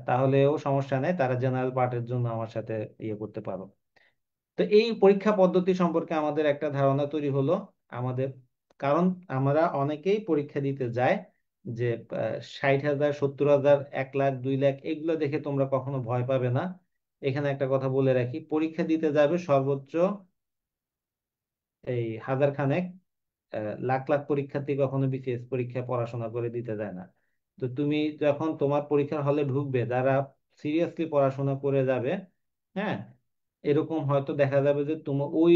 Speaker 1: তাহলেও সমস্যা নেই, তারা জেনারেল পার্টের জন্য আমার সাথে ইয়ে করতে পারো। তো এই পরীক্ষা পদ্ধতি সম্পর্কে আমাদের একটা ধারণা তৈরি হলো আমাদের, কারণ আমরা অনেকেই পরীক্ষা দিতে যায় যে 60,000, 70,000, 1 লাখ, 2 লাখ এগুলো দেখে তোমরা কখনো ভয় পাবে না। এখানে একটা কথা বলে রাখি, পরীক্ষা দিতে যাবে সর্বোচ্চ এই 1000 খানেক লাখ লাখ পরীক্ষার্থী কখনো বিসিএস পরীক্ষায় পড়াশোনা করে দিতে যায় না। তো তুমি যখন তোমার পরীক্ষার হলে ঢুকবে, যারা সিরিয়াসলি পড়াশোনা করে যাবে, হ্যাঁ, এরকম হয়তো দেখা যাবে যে তোমার ওই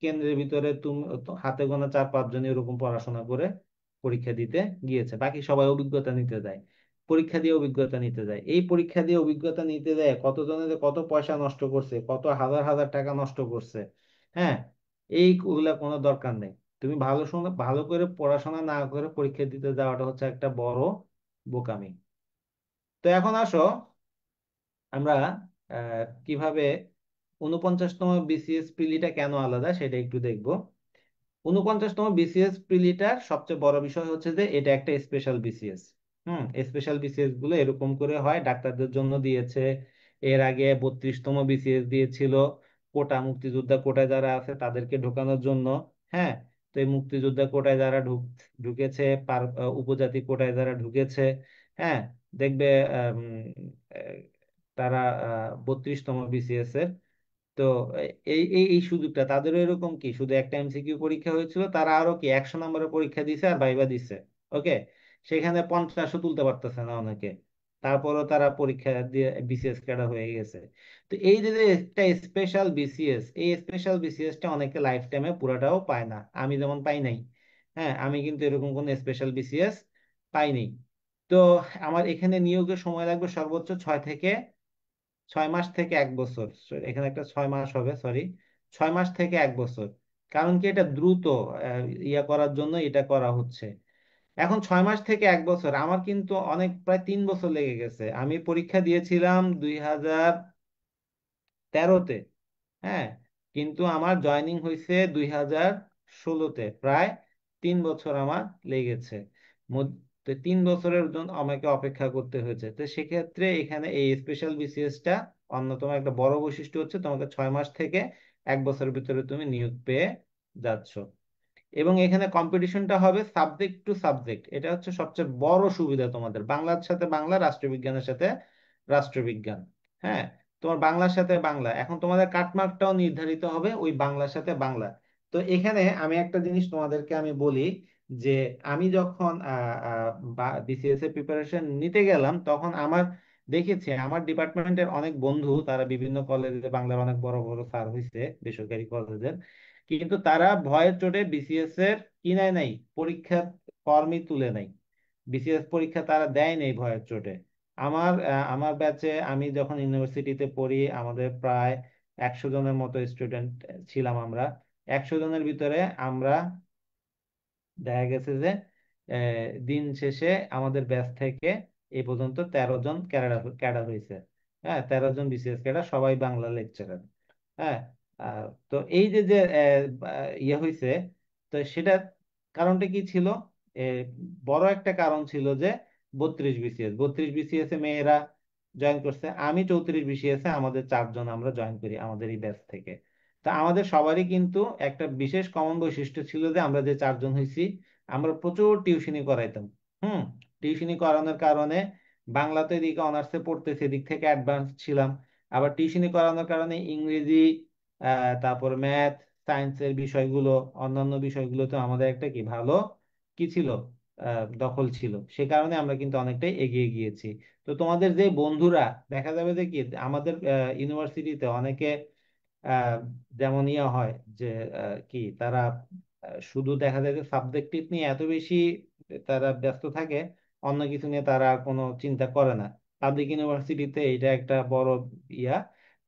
Speaker 1: কেন্দ্রের ভিতরে তুমি হাতে গোনা 4-5 জন এরকম পড়াশোনা করে পরীক্ষা দিতে গিয়েছে, বাকি সবাই অভিজ্ঞতা নিতে যায়, পরীক্ষা দিয়ে অভিজ্ঞতা নিতে যায়। এই পরীক্ষা দিয়ে অভিজ্ঞতা নিতে যায় কতজনের যে কত পয়সা নষ্ট করছে, কত হাজার হাজার টাকা নষ্ট করছে। হ্যাঁ, এইগুলা কোনো দরকার নেই। তুমি ভালো করে পড়াশোনা না করে পরীক্ষা দিতে যাওয়াটা হচ্ছে একটা বড় বোকামি। তো এখন আসো আমরা কিভাবে 49তম বিসিএস প্রিলিটা কেন আলাদা সেটা একটু দেখবো। 49তম বিসিএস প্রিলিটার সবচেয়ে বড় বিষয় হচ্ছে যে এটা একটা স্পেশাল বিসিএস। স্পেশাল বিসিএস গুলো এরকম করে হয়, ডাক্তারদের জন্য দিয়েছে। এর আগে 32তম বিসিএস দিয়েছিল কোটা, মুক্তিযোদ্ধা কোটায় যারা আছে তাদেরকে ঢোকানোর জন্য। হ্যাঁ, তো এই মুক্তিযোদ্ধা কোটায় যারা ঢুকেছে, উপজাতি কোটায় যারা ঢুকেছে, হ্যাঁ, দেখবে আম, আহ, তারা 32তম বিসিএস তো এই এই এই সুযোগটা তাদেরও এরকম কি শুধু একটা এমসিকিউ পরীক্ষা হয়েছিল, তারা আরো কি 100 নম্বরের পরীক্ষা দিছে আর ভাইবা দিছে। ওকে, সেখানে 50ও তুলতে পারতেছে না অনেকে, তারপরও তারা পরীক্ষা দিয়ে বিসিএস ক্যাডার হয়ে গেছে। তো এই যে যে একটা স্পেশাল বিসিএস, এই স্পেশাল বিসিএসটা অনেকে লাইফ টাইমে পুরাটাও পায় না, আমি যেমন পাই নাই। হ্যাঁ, আমি কিন্তু এরকম কোন স্পেশাল বিসিএস পাইনি। তো আমার এখানে নিয়োগের সময় লাগবে সর্বোচ্চ 6 মাস থেকে 1 বছর। এখানে একটা 6 মাস হবে, সরি, 6 মাস থেকে 1 বছর। কারণ কি এটা দ্রুত ইয়া করার জন্য এটা করা হচ্ছে। এখন 6 মাস থেকে 1 বছর, আমার কিন্তু অনেক প্রায় 3 বছর লেগে গেছে। আমি পরীক্ষা দিয়েছিলাম 2013-তে। হ্যাঁ, কিন্তু আমার জয়েনিং হয়েছে 2016-তে, প্রায় 3 বছর আমার লেগেছে। তো 3 বছরের জন্য আমাকে অপেক্ষা করতে হয়েছে। তো সেক্ষেত্রে এখানে এই স্পেশাল বিসিএসটা অন্যতম একটা বড় বৈশিষ্ট্য হচ্ছে তোমাকে 6 মাস থেকে 1 বছরের ভিতরে তুমি নিয়োগ পেয়ে যাচ্ছ। এবং এখানে কম্পিটিশনটা হবে সাবজেক্ট টু সাবজেক্ট, এটা হচ্ছে সবচেয়ে বড় সুবিধা তোমাদের। বাংলার সাথে বাংলা, রাষ্ট্রবিজ্ঞানের সাথে রাষ্ট্রবিজ্ঞান। হ্যাঁ, তোমার বাংলার সাথে বাংলা, এখন তোমাদের কাটমার্কটাও নির্ধারিত হবে ওই বাংলার সাথে বাংলা। তো এখানে আমি একটা জিনিস তোমাদেরকে আমি বলি, যে আমি যখন বিসিএস এর প্রিপারেশন নিতে গেলাম তখন আমার দেখেছি আমার ডিপার্টমেন্টের অনেক বন্ধু, তারা বিভিন্ন কলেজে বাংলার অনেক বড় বড় স্যার হয়েছে বেসরকারি কলেজের, কিন্তু তারা ভয়ের চোটে বিসিএস এর কি নাই নাই পরীক্ষার ফর্মই তুলে নাই, বিসিএস পরীক্ষা তারা দেয় নাই ভয়ের চোটে। আমার ব্যাচে আমি যখন ইউনিভার্সিটিতে পড়ি আমাদের প্রায় 100 জনের মতো স্টুডেন্ট ছিলাম আমরা। 100 জনের ভিতরে আমরা দেখা গেছে যে দিন শেষে আমাদের ব্যাচ থেকে এই পর্যন্ত 13 জন ক্যাডার ক্যাডার হয়েছে। হ্যাঁ, 13 জন বিসিএস ক্যাডার, সবাই বাংলা লেকচারার। হ্যাঁ, তো এই যে যে ইয়ে হয়েছে, তো সেটা কারণটা কি ছিল? এ, বড় একটা কারণ ছিল যে 32 বিসিএস এ মেয়েরা জয়েন করছে, আমি 34 বিসিএস এ আমাদের 4 জন আমরা জয়েন করি আমাদের এই ব্যাচ থেকে। তা আমাদের সবারই কিন্তু একটা বিশেষ কমন বৈশিষ্ট্য ছিল যে আমরা যে 4 জন হয়েছি, আমরা প্রচুর টিউশনি করাইতাম। হুম, টিউশনি করানোর কারণে বাংলাতে এদিকে অনার্সে পড়তেছে, এদিক থেকে অ্যাডভান্স ছিলাম। আবার টিউশনি করানোর কারণে ইংরেজি, তারপর ম্যাথ, সায়েন্সের বিষয়গুলো, অন্যান্য বিষয়গুলোতে আমাদের একটা কি ভালো কি ছিল, দখল ছিল। সে কারণে আমরা কিন্তু অনেকটাই এগিয়ে গিয়েছি। তো তোমাদের যে বন্ধুরা, দেখা যাবে যে কি আমাদের ইউনিভার্সিটিতে অনেকে আহ, যেমন ইয়ে হয় যে কি তারা শুধু দেখা যায় যে সাবজেক্টিভ নিয়ে এত বেশি তারা ব্যস্ত থাকে, অন্য কিছু নিয়ে তারা আর কোনো চিন্তা করে না। পাবলিক ইউনিভার্সিটিতে এটা একটা বড় ইয়া।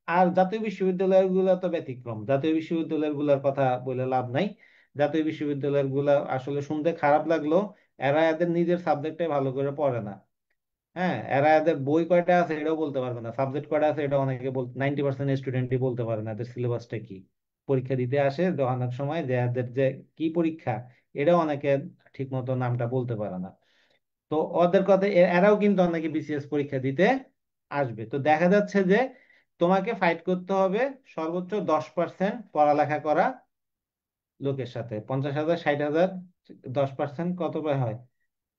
Speaker 1: আর জাতীয় বিশ্ববিদ্যালয়গুলো তো ব্যতিক্রম, জাতীয় বিশ্ববিদ্যালয়গুলোর কথা বলে লাভ নাই। জাতীয় বিশ্ববিদ্যালয়গুলো আসলে শুনতে খারাপ লাগলো, এরা এদের নিজের সাবজেক্টে ভালো করে পড়ে না। হ্যাঁ, এরা এদের বই কয়টা আছে এটাও বলতে পারবে না, সাবজেক্ট কয়টা আছে এটা অনেকে 90% স্টুডেন্টই বলতে পারে না এদের সিলেবাসটা কি। পরীক্ষা দিতে আসে তো অনেক সময় যে এদের যে কি পরীক্ষা এটাও অনেকে ঠিক মতো নামটা বলতে পারে না। তো ওদের কথা এরাও কিন্তু অনেকে বিসিএস পরীক্ষা দিতে আসবে। তো দেখা যাচ্ছে যে তোমাকে ফাইট করতে হবে সর্বোচ্চ 10% পড়ালেখা করা লোকের সাথে। 50,000, 60,000, 10% কত হয়?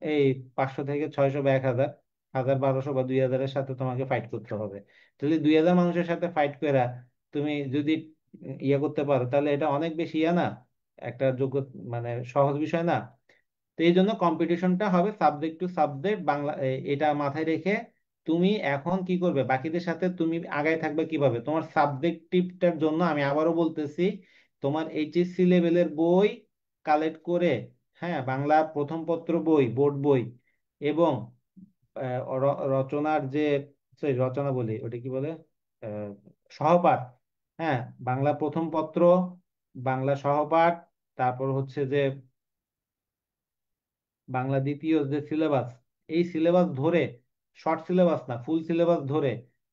Speaker 1: এই 500 থেকে 600 বা 1,000, 1,000, 1,200 বা 2,000-এর সাথে তোমাকে ফাইট করতে হবে। তাহলে 2,000 মানুষের সাথে ফাইট করে তুমি যদি ইয়ে করতে পারো তাহলে এটা অনেক বেশি ইয়া না, একটা যোগ্য, মানে সহজ বিষয় না। তো এই জন্য কম্পিটিশনটা হবে সাবজেক্ট টু সাবজেক্ট বাংলা, এটা মাথায় রেখে তুমি এখন কি করবে, বাকিদের সাথে তুমি আগায় থাকবে কিভাবে তোমার সাবজেক্টিভটার জন্য। আমি আবারও বলতেছি, তোমার এইচএসসি লেভেলের বই কালেক্ট করে, হ্যাঁ, বাংলা প্রথম পত্র বই, বোর্ড বই, এবং রচনার যে, সরি রচনা বলি, ওটা কি বলে, আহ, সহপাঠ, হ্যাঁ, বাংলা প্রথম পত্র, বাংলা সহপাঠ, তারপর হচ্ছে যে বাংলা দ্বিতীয় যে সিলেবাস, এই সিলেবাস ধরে, শর্ট সিলেবাস না, ফুল সিলেবাস ধরে,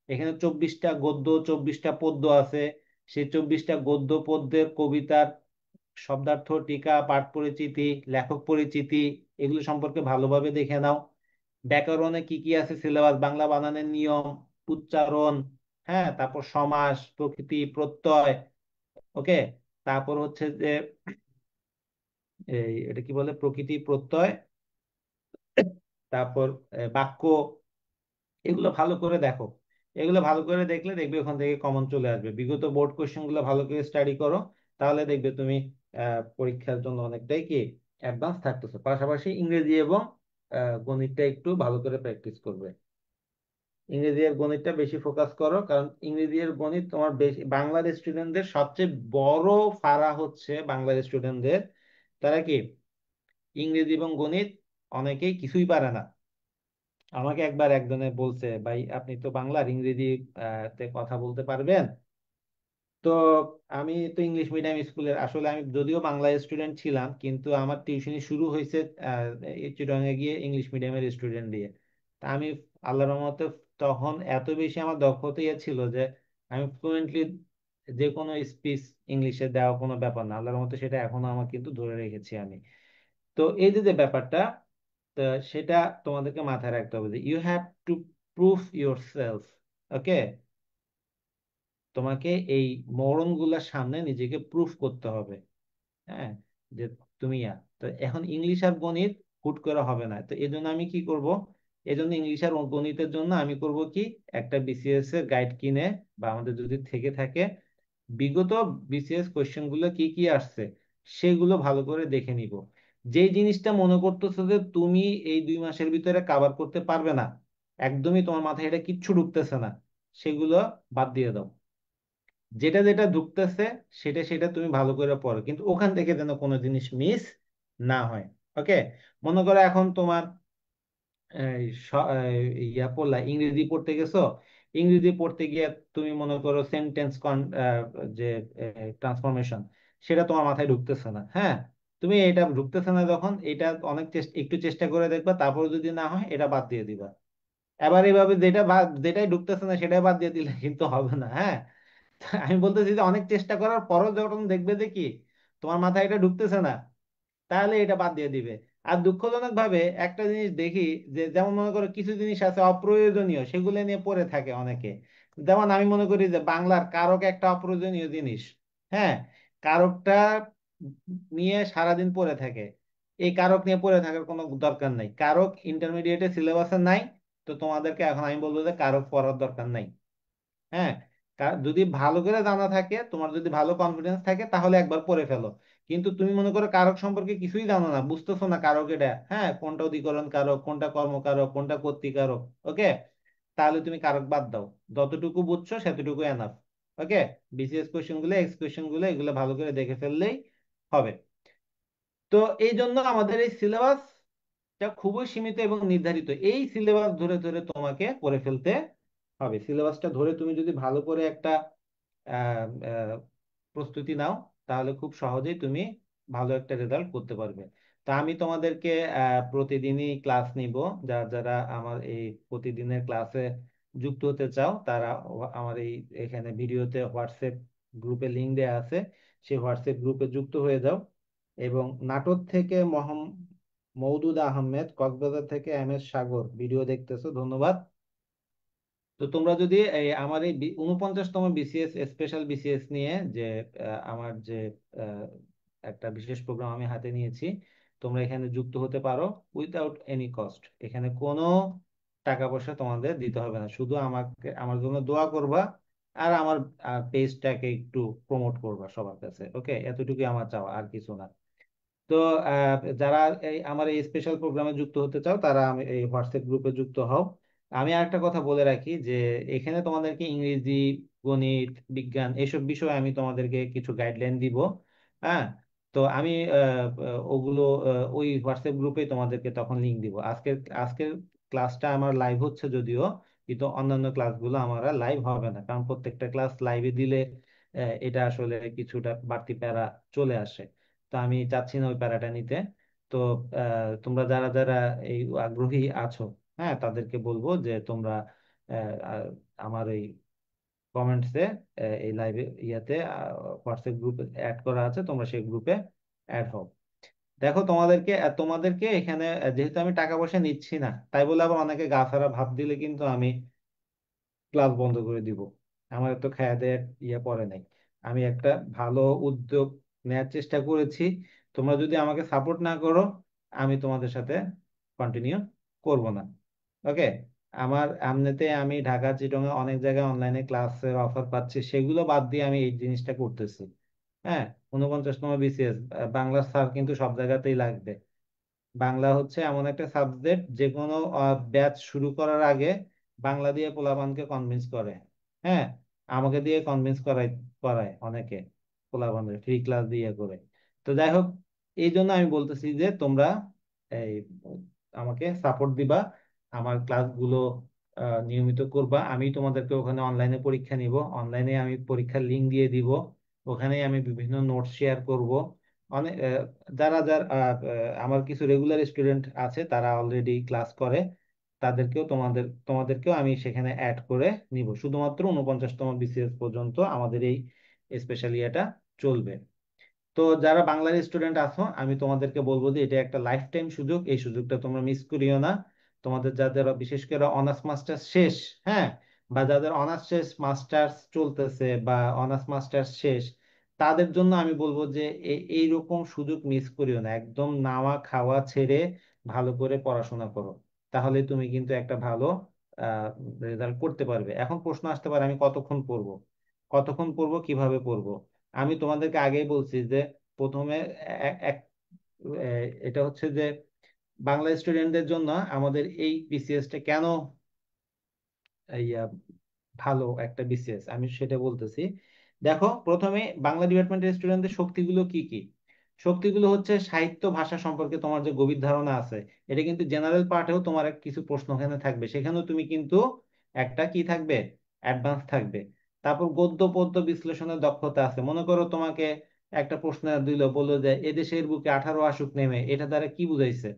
Speaker 1: এখানে 24টা গদ্য 24টা পদ্য আছে, সেই 24টা গদ্য পদ্যের কবিতার শব্দার্থ, টিকা, পাঠ পরিচিতি, লেখক পরিচিতি, এগুলো সম্পর্কে ভালোভাবে দেখে নাও। ব্যাকরণে কি কি আছে সিলেবাস, বাংলা বানানের নিয়ম, উচ্চারণ, হ্যাঁ, তারপর সমাস, প্রকৃতি, প্রত্যয়, ওকে, তারপর হচ্ছে যে এটা কি বলে, প্রকৃতি, প্রত্যয়, তারপর বাক্য, এগুলো ভালো করে দেখো। এগুলো ভালো করে দেখলে দেখবে ওখান থেকে কমন চলে আসবে। বিগত বোর্ড কোশ্চেন গুলো ভালো করে স্টাডি করো, তাহলে দেখবে তুমি পরীক্ষার জন্য অনেকটাই কি অ্যাডভান্স থাকতেছো। পাশাপাশি ইংরেজি এবং গণিতটা একটু ভালো করে প্র্যাকটিস করবে। ইংরেজি আর গণিতটা বেশি ফোকাস করো, কারণ ইংরেজি আর গণিত তোমার বেশি, বাংলার স্টুডেন্টদের সবচেয়ে বড় ফাড়া হচ্ছে বাংলার স্টুডেন্টদের, তারা কি ইংরেজি এবং গণিত অনেকেই কিছুই পারে না। আমাকে একবার একজনে বলছে, ভাই আপনি তো বাংলার, ইংরেজি তে কথা বলতে পারবেন? তো আমি তো ইংলিশ মিডিয়াম স্কুলের, আসলে আমি যদিও বাংলা স্টুডেন্ট ছিলাম, কিন্তু আমার টিউশনি শুরু হয়েছে এই চিটাগাং গিয়ে ইংলিশ মিডিয়ামের স্টুডেন্ট দিয়ে। তা আমি আল্লাহর রহমতে তখন এত বেশি আমার দক্ষতা ছিল যে আমি ফ্লুয়েন্টলি যে কোনো স্পিচ ইংলিশে দেওয়া কোনো ব্যাপার না, আল্লাহর রহমতে সেটা এখনো আমার কিন্তু ধরে রেখেছি আমি। তো এই যে যে ব্যাপারটা, তো সেটা তোমাদেরকে মাথায় রাখতে হবে যে you have to proof yourself, okay. তোমাকে এই মরণগুলোর সামনে নিজেকে প্রুফ করতে হবে, হ্যাঁ, যে তুমি তো এখন ইংলিশ আর গণিত হুট করে হবে না। তো এই জন্য আমি কি করব, এই জন্য ইংলিশ আর গণিতের জন্য আমি করব কি, একটা বিসিএস এর গাইড কিনে, বা আমাদের যদি থেকে থাকে বিগত বিসিএস কোশ্চেন গুলো কি কি আসছে সেগুলো ভালো করে দেখে নিব। যেই জিনিসটা মনে করতেছো যে তুমি এই 2 মাসের ভিতরে কাভার করতে পারবে না, একদমই তোমার মাথায় এটা কিচ্ছু ঢুকতেছে না, সেগুলো বাদ দিয়ে দাও। যেটা যেটা ঢুকতেছে সেটা সেটা তুমি ভালো করে পড়ো, কিন্তু ওখান থেকে যেন কোনো জিনিস মিস না হয়, ওকে। মনে করো এখন তোমার ইয়া পড়লা, ইংরেজি পড়তে গেছো, ইংরেজি পড়তে গিয়ে তুমি মনে করো সেন্টেন্স যে ট্রান্সফরমেশন, সেটা তোমার মাথায় ঢুকতেছে না, হ্যাঁ। তুমি এটা ঢুকতেছে না যখন, এটা অনেক চেষ্টা, একটু চেষ্টা করে দেখবা, তারপর যদি না হয় এটা বাদ দিয়ে দিবা। এবার এভাবে যেটাই ঢুকতেছে না সেটাই বাদ দিয়ে দিলে কিন্তু হবে না, হ্যাঁ। আমি বলতেছি যে অনেক চেষ্টা করার পরও যখন দেখবে যে কি তোমার মাথায় এটা ঢুকতেছে না, তাহলে এটা বাদ দিয়ে দিবে। আর দুঃখজনক ভাবে একটা জিনিস দেখি, যে যেমন মনে করো কিছু জিনিস আছে অপ্রয়োজনীয়, সেগুলো নিয়ে পড়ে থাকে অনেকে। যেমন আমি মনে করি যে বাংলার কারক একটা অপ্রয়োজনীয় জিনিস, হ্যাঁ, কারকটা নিয়ে সারাদিন পড়ে থাকে। এই কারক নিয়ে পড়ে থাকার কোনো দরকার নাই, কারক ইন্টারমিডিয়েটের সিলেবাসে নাই। তো তোমাদেরকে এখন আমি বলবো যে কারক পড়ার দরকার নাই, হ্যাঁ। যদি ভালো করে জানা থাকে, তোমার যদি ভালো কনফিডেন্স থাকে, তাহলে একবার পড়ে ফেলো। কিন্তু তুমি মনে করো কারক সম্পর্কে কিছুই জানো না, বুঝতেছো না কারক এটা, হ্যাঁ, কোনটা অধিকরণ কারক, কোনটা কর্মকারক, কোনটা কর্তৃকারক, ওকে, তাহলে তুমি কারক বাদ দাও। যতটুকু বুঝছো সেতটুকু এনাফ, ওকে। বিসিএস কোশ্চেন গুলো, এক্স কোশ্চেন গুলো, এগুলো ভালো করে দেখে ফেললেই হবে। তো এই জন্য আমাদের এই সিলেবাসটা খুবই সীমিত এবং নির্ধারিত, এই সিলেবাস ধরে ধরে তোমাকে পড়ে ফেলতে হবে। সিলেবাসটা ধরে তুমি যদি ভালো করে একটা আহ, আহ, প্রস্তুতি নাও, তাহলে খুব সহজেই তুমি ভালো একটা রেজাল্ট করতে পারবে। তা আমি তোমাদেরকে প্রতিদিনই ক্লাস নিব। যারা যারা আমার এই প্রতিদিনের ক্লাসে যুক্ত হতে চাও, তারা আমার এই এখানে ভিডিওতে হোয়াটসঅ্যাপ গ্রুপে লিংক দেওয়া আছে, সেই হোয়াটসঅ্যাপ গ্রুপে যুক্ত হয়ে যাও। এবং নাটোর থেকে মওদুদ আহমেদ, কক্সবাজার থেকে এম এস সাগর ভিডিও দেখতেছো, ধন্যবাদ। তো তোমরা যদি আমার এই 49তম বিসিএস স্পেশাল বিসিএস নিয়ে যে আমার যে আহ, একটা বিশেষ প্রোগ্রাম আমি হাতে নিয়েছি, তোমরা এখানে যুক্ত হতে পারো উইথাউট এনি কস্ট। এখানে কোনো টাকা পয়সা তোমাদের দিতে হবে না, শুধু আমাকে, আমার জন্য দোয়া করবা। আর আমার পেজটাকে একটু প্রমোট করবা সবার কাছে। ওকে, এতটুকুই আমার চাওয়া, আর কিছু না। তো যারা আমার এই স্পেশাল প্রোগ্রামে যুক্ত হতে চাও তারা এই হোয়াটসঅ্যাপ গ্রুপে যুক্ত হও। আমি আরেকটা কথা বলে রাখি যে এখানে তোমাদেরকে ইংরেজি, গণিত, বিজ্ঞান এইসব বিষয়ে আমি তোমাদেরকে কিছু গাইডলাইন দিব। হ্যাঁ, তো আমি ওগুলো ওই হোয়াটসঅ্যাপ গ্রুপে তোমাদেরকে তখন লিংক দিব। আজকের ক্লাসটা আমার লাইভ হচ্ছে যদিও, কিন্তু অন্যান্য ক্লাসগুলো আমার লাইভ হবে না, কারণ প্রত্যেকটা ক্লাস লাইভে দিলে এটা আসলে কিছুটা বাড়তি প্যারা চলে আসে। তো আমি চাচ্ছি না ওই প্যারাটা নিতে। তো তোমরা যারা যারা এই আগ্রহী আছো, হ্যাঁ, তাদেরকে বলবো যে তোমরা আমার এই কমেন্টসে, এই লাইভে ইয়াতে হোয়াটসঅ্যাপ গ্রুপে অ্যাড করা আছে, তোমরা সেই গ্রুপে অ্যাড হও। দেখো, তোমাদেরকে এখানে যেহেতু আমি টাকা পয়সা নিচ্ছি না, তাই বলে আবার অনেকে গা ছাড়া ভাব দিলে কিন্তু আমি ক্লাস বন্ধ করে দিব। আমার তো খায়া দেয়া ইয়ে পড়ে নাই। আমি একটা ভালো উদ্যোগ নেওয়ার চেষ্টা করেছি। তোমরা যদি আমাকে সাপোর্ট না করো, আমি তোমাদের সাথে কন্টিনিউ করব না। ওকে, আমার এমনিতে আমি ঢাকা চিটগাঁয়ে অনেক জায়গায় অনলাইনে ক্লাসের অফার পাচ্ছি, সেগুলো বাদ দিয়ে আমি এই জিনিসটা করতেছি। হ্যাঁ, 49তম বিসিএস, বাংলা স্যার কিন্তু সব জায়গাতেই লাগবে। বাংলা হচ্ছে এমন একটা সাবজেক্ট, যে কোনো ব্যাচ শুরু করার আগে বাংলা দিয়ে পোলাপানকে কনভিন্স করে। হ্যাঁ, আমাকে দিয়ে কনভিন্স করায় অনেকে, পোলাপানদের ফ্রি ক্লাস দিয়ে করে। তো যাই হোক, এই জন্য আমি বলতেছি যে তোমরা এই আমাকে সাপোর্ট দিবা, আমার ক্লাসগুলো নিয়মিত করবা। আমি তোমাদেরকে ওখানে অনলাইনে পরীক্ষা নিব, অনলাইনে আমি পরীক্ষার লিঙ্ক দিয়ে দিব, ওখানে আমি বিভিন্ন নোট শেয়ার করব। অনেক যারা যারা আমার কিছু রেগুলার স্টুডেন্ট আছে, তারা অলরেডি ক্লাস করে, তোমাদেরকেও আমি সেখানে অ্যাড করে নিব। শুধুমাত্র 49তম বিসিএস পর্যন্ত আমাদের এই স্পেশাল ইয়েটা চলবে। তো যারা বাংলার স্টুডেন্ট আছো, আমি তোমাদেরকে বলবো যে এটা একটা লাইফ টাইম সুযোগ, এই সুযোগটা তোমরা মিস করিও না। তোমাদের যাদের বিশেষ করে অনার্স মাস্টার্স শেষ, হ্যাঁ, বা যাদের অনার্স শেষ মাস্টার্স চলতেছে, বা অনার্স মাস্টার্স শেষ, তাদের জন্য আমি বলবো যে এইরকম সুযোগ মিস করিও না। একদম নাওয়া খাওয়া ছেড়ে ভালো করে পড়াশোনা করো, তাহলে তুমি কিন্তু একটা ভালো রেজাল্ট করতে পারবে। এখন প্রশ্ন আসতে পারে, আমি কতক্ষণ পড়বো, কিভাবে পড়বো? আমি তোমাদেরকে আগেই বলছি যে প্রথমে এটা হচ্ছে যে বাংলা স্টুডেন্টদের জন্য আমাদের এই বিসিএসটা কেন এই, ভালো একটা বিসিএস, আমি সেটা বলতেছি। দেখো, প্রথমে বাংলা ডিপার্টমেন্টের স্টুডেন্টদের শক্তিগুলো কি কি? শক্তিগুলো হচ্ছে সাহিত্য ভাষা সম্পর্কে তোমার যে গভীর ধারণা আছে, এটা কিন্তু জেনারেল পার্টেও তোমার কিছু প্রশ্ন ওখানে থাকবে, সেখানেও তুমি কিন্তু একটা কি থাকবে, অ্যাডভান্স থাকবে। তারপর গদ্য পদ্য বিশ্লেষণের দক্ষতা আছে। মনে করো তোমাকে একটা প্রশ্ন দিল, বললো যে এদেশের বুকে 18 আসুক নেমে, এটা দ্বারা কি বুঝাইছে?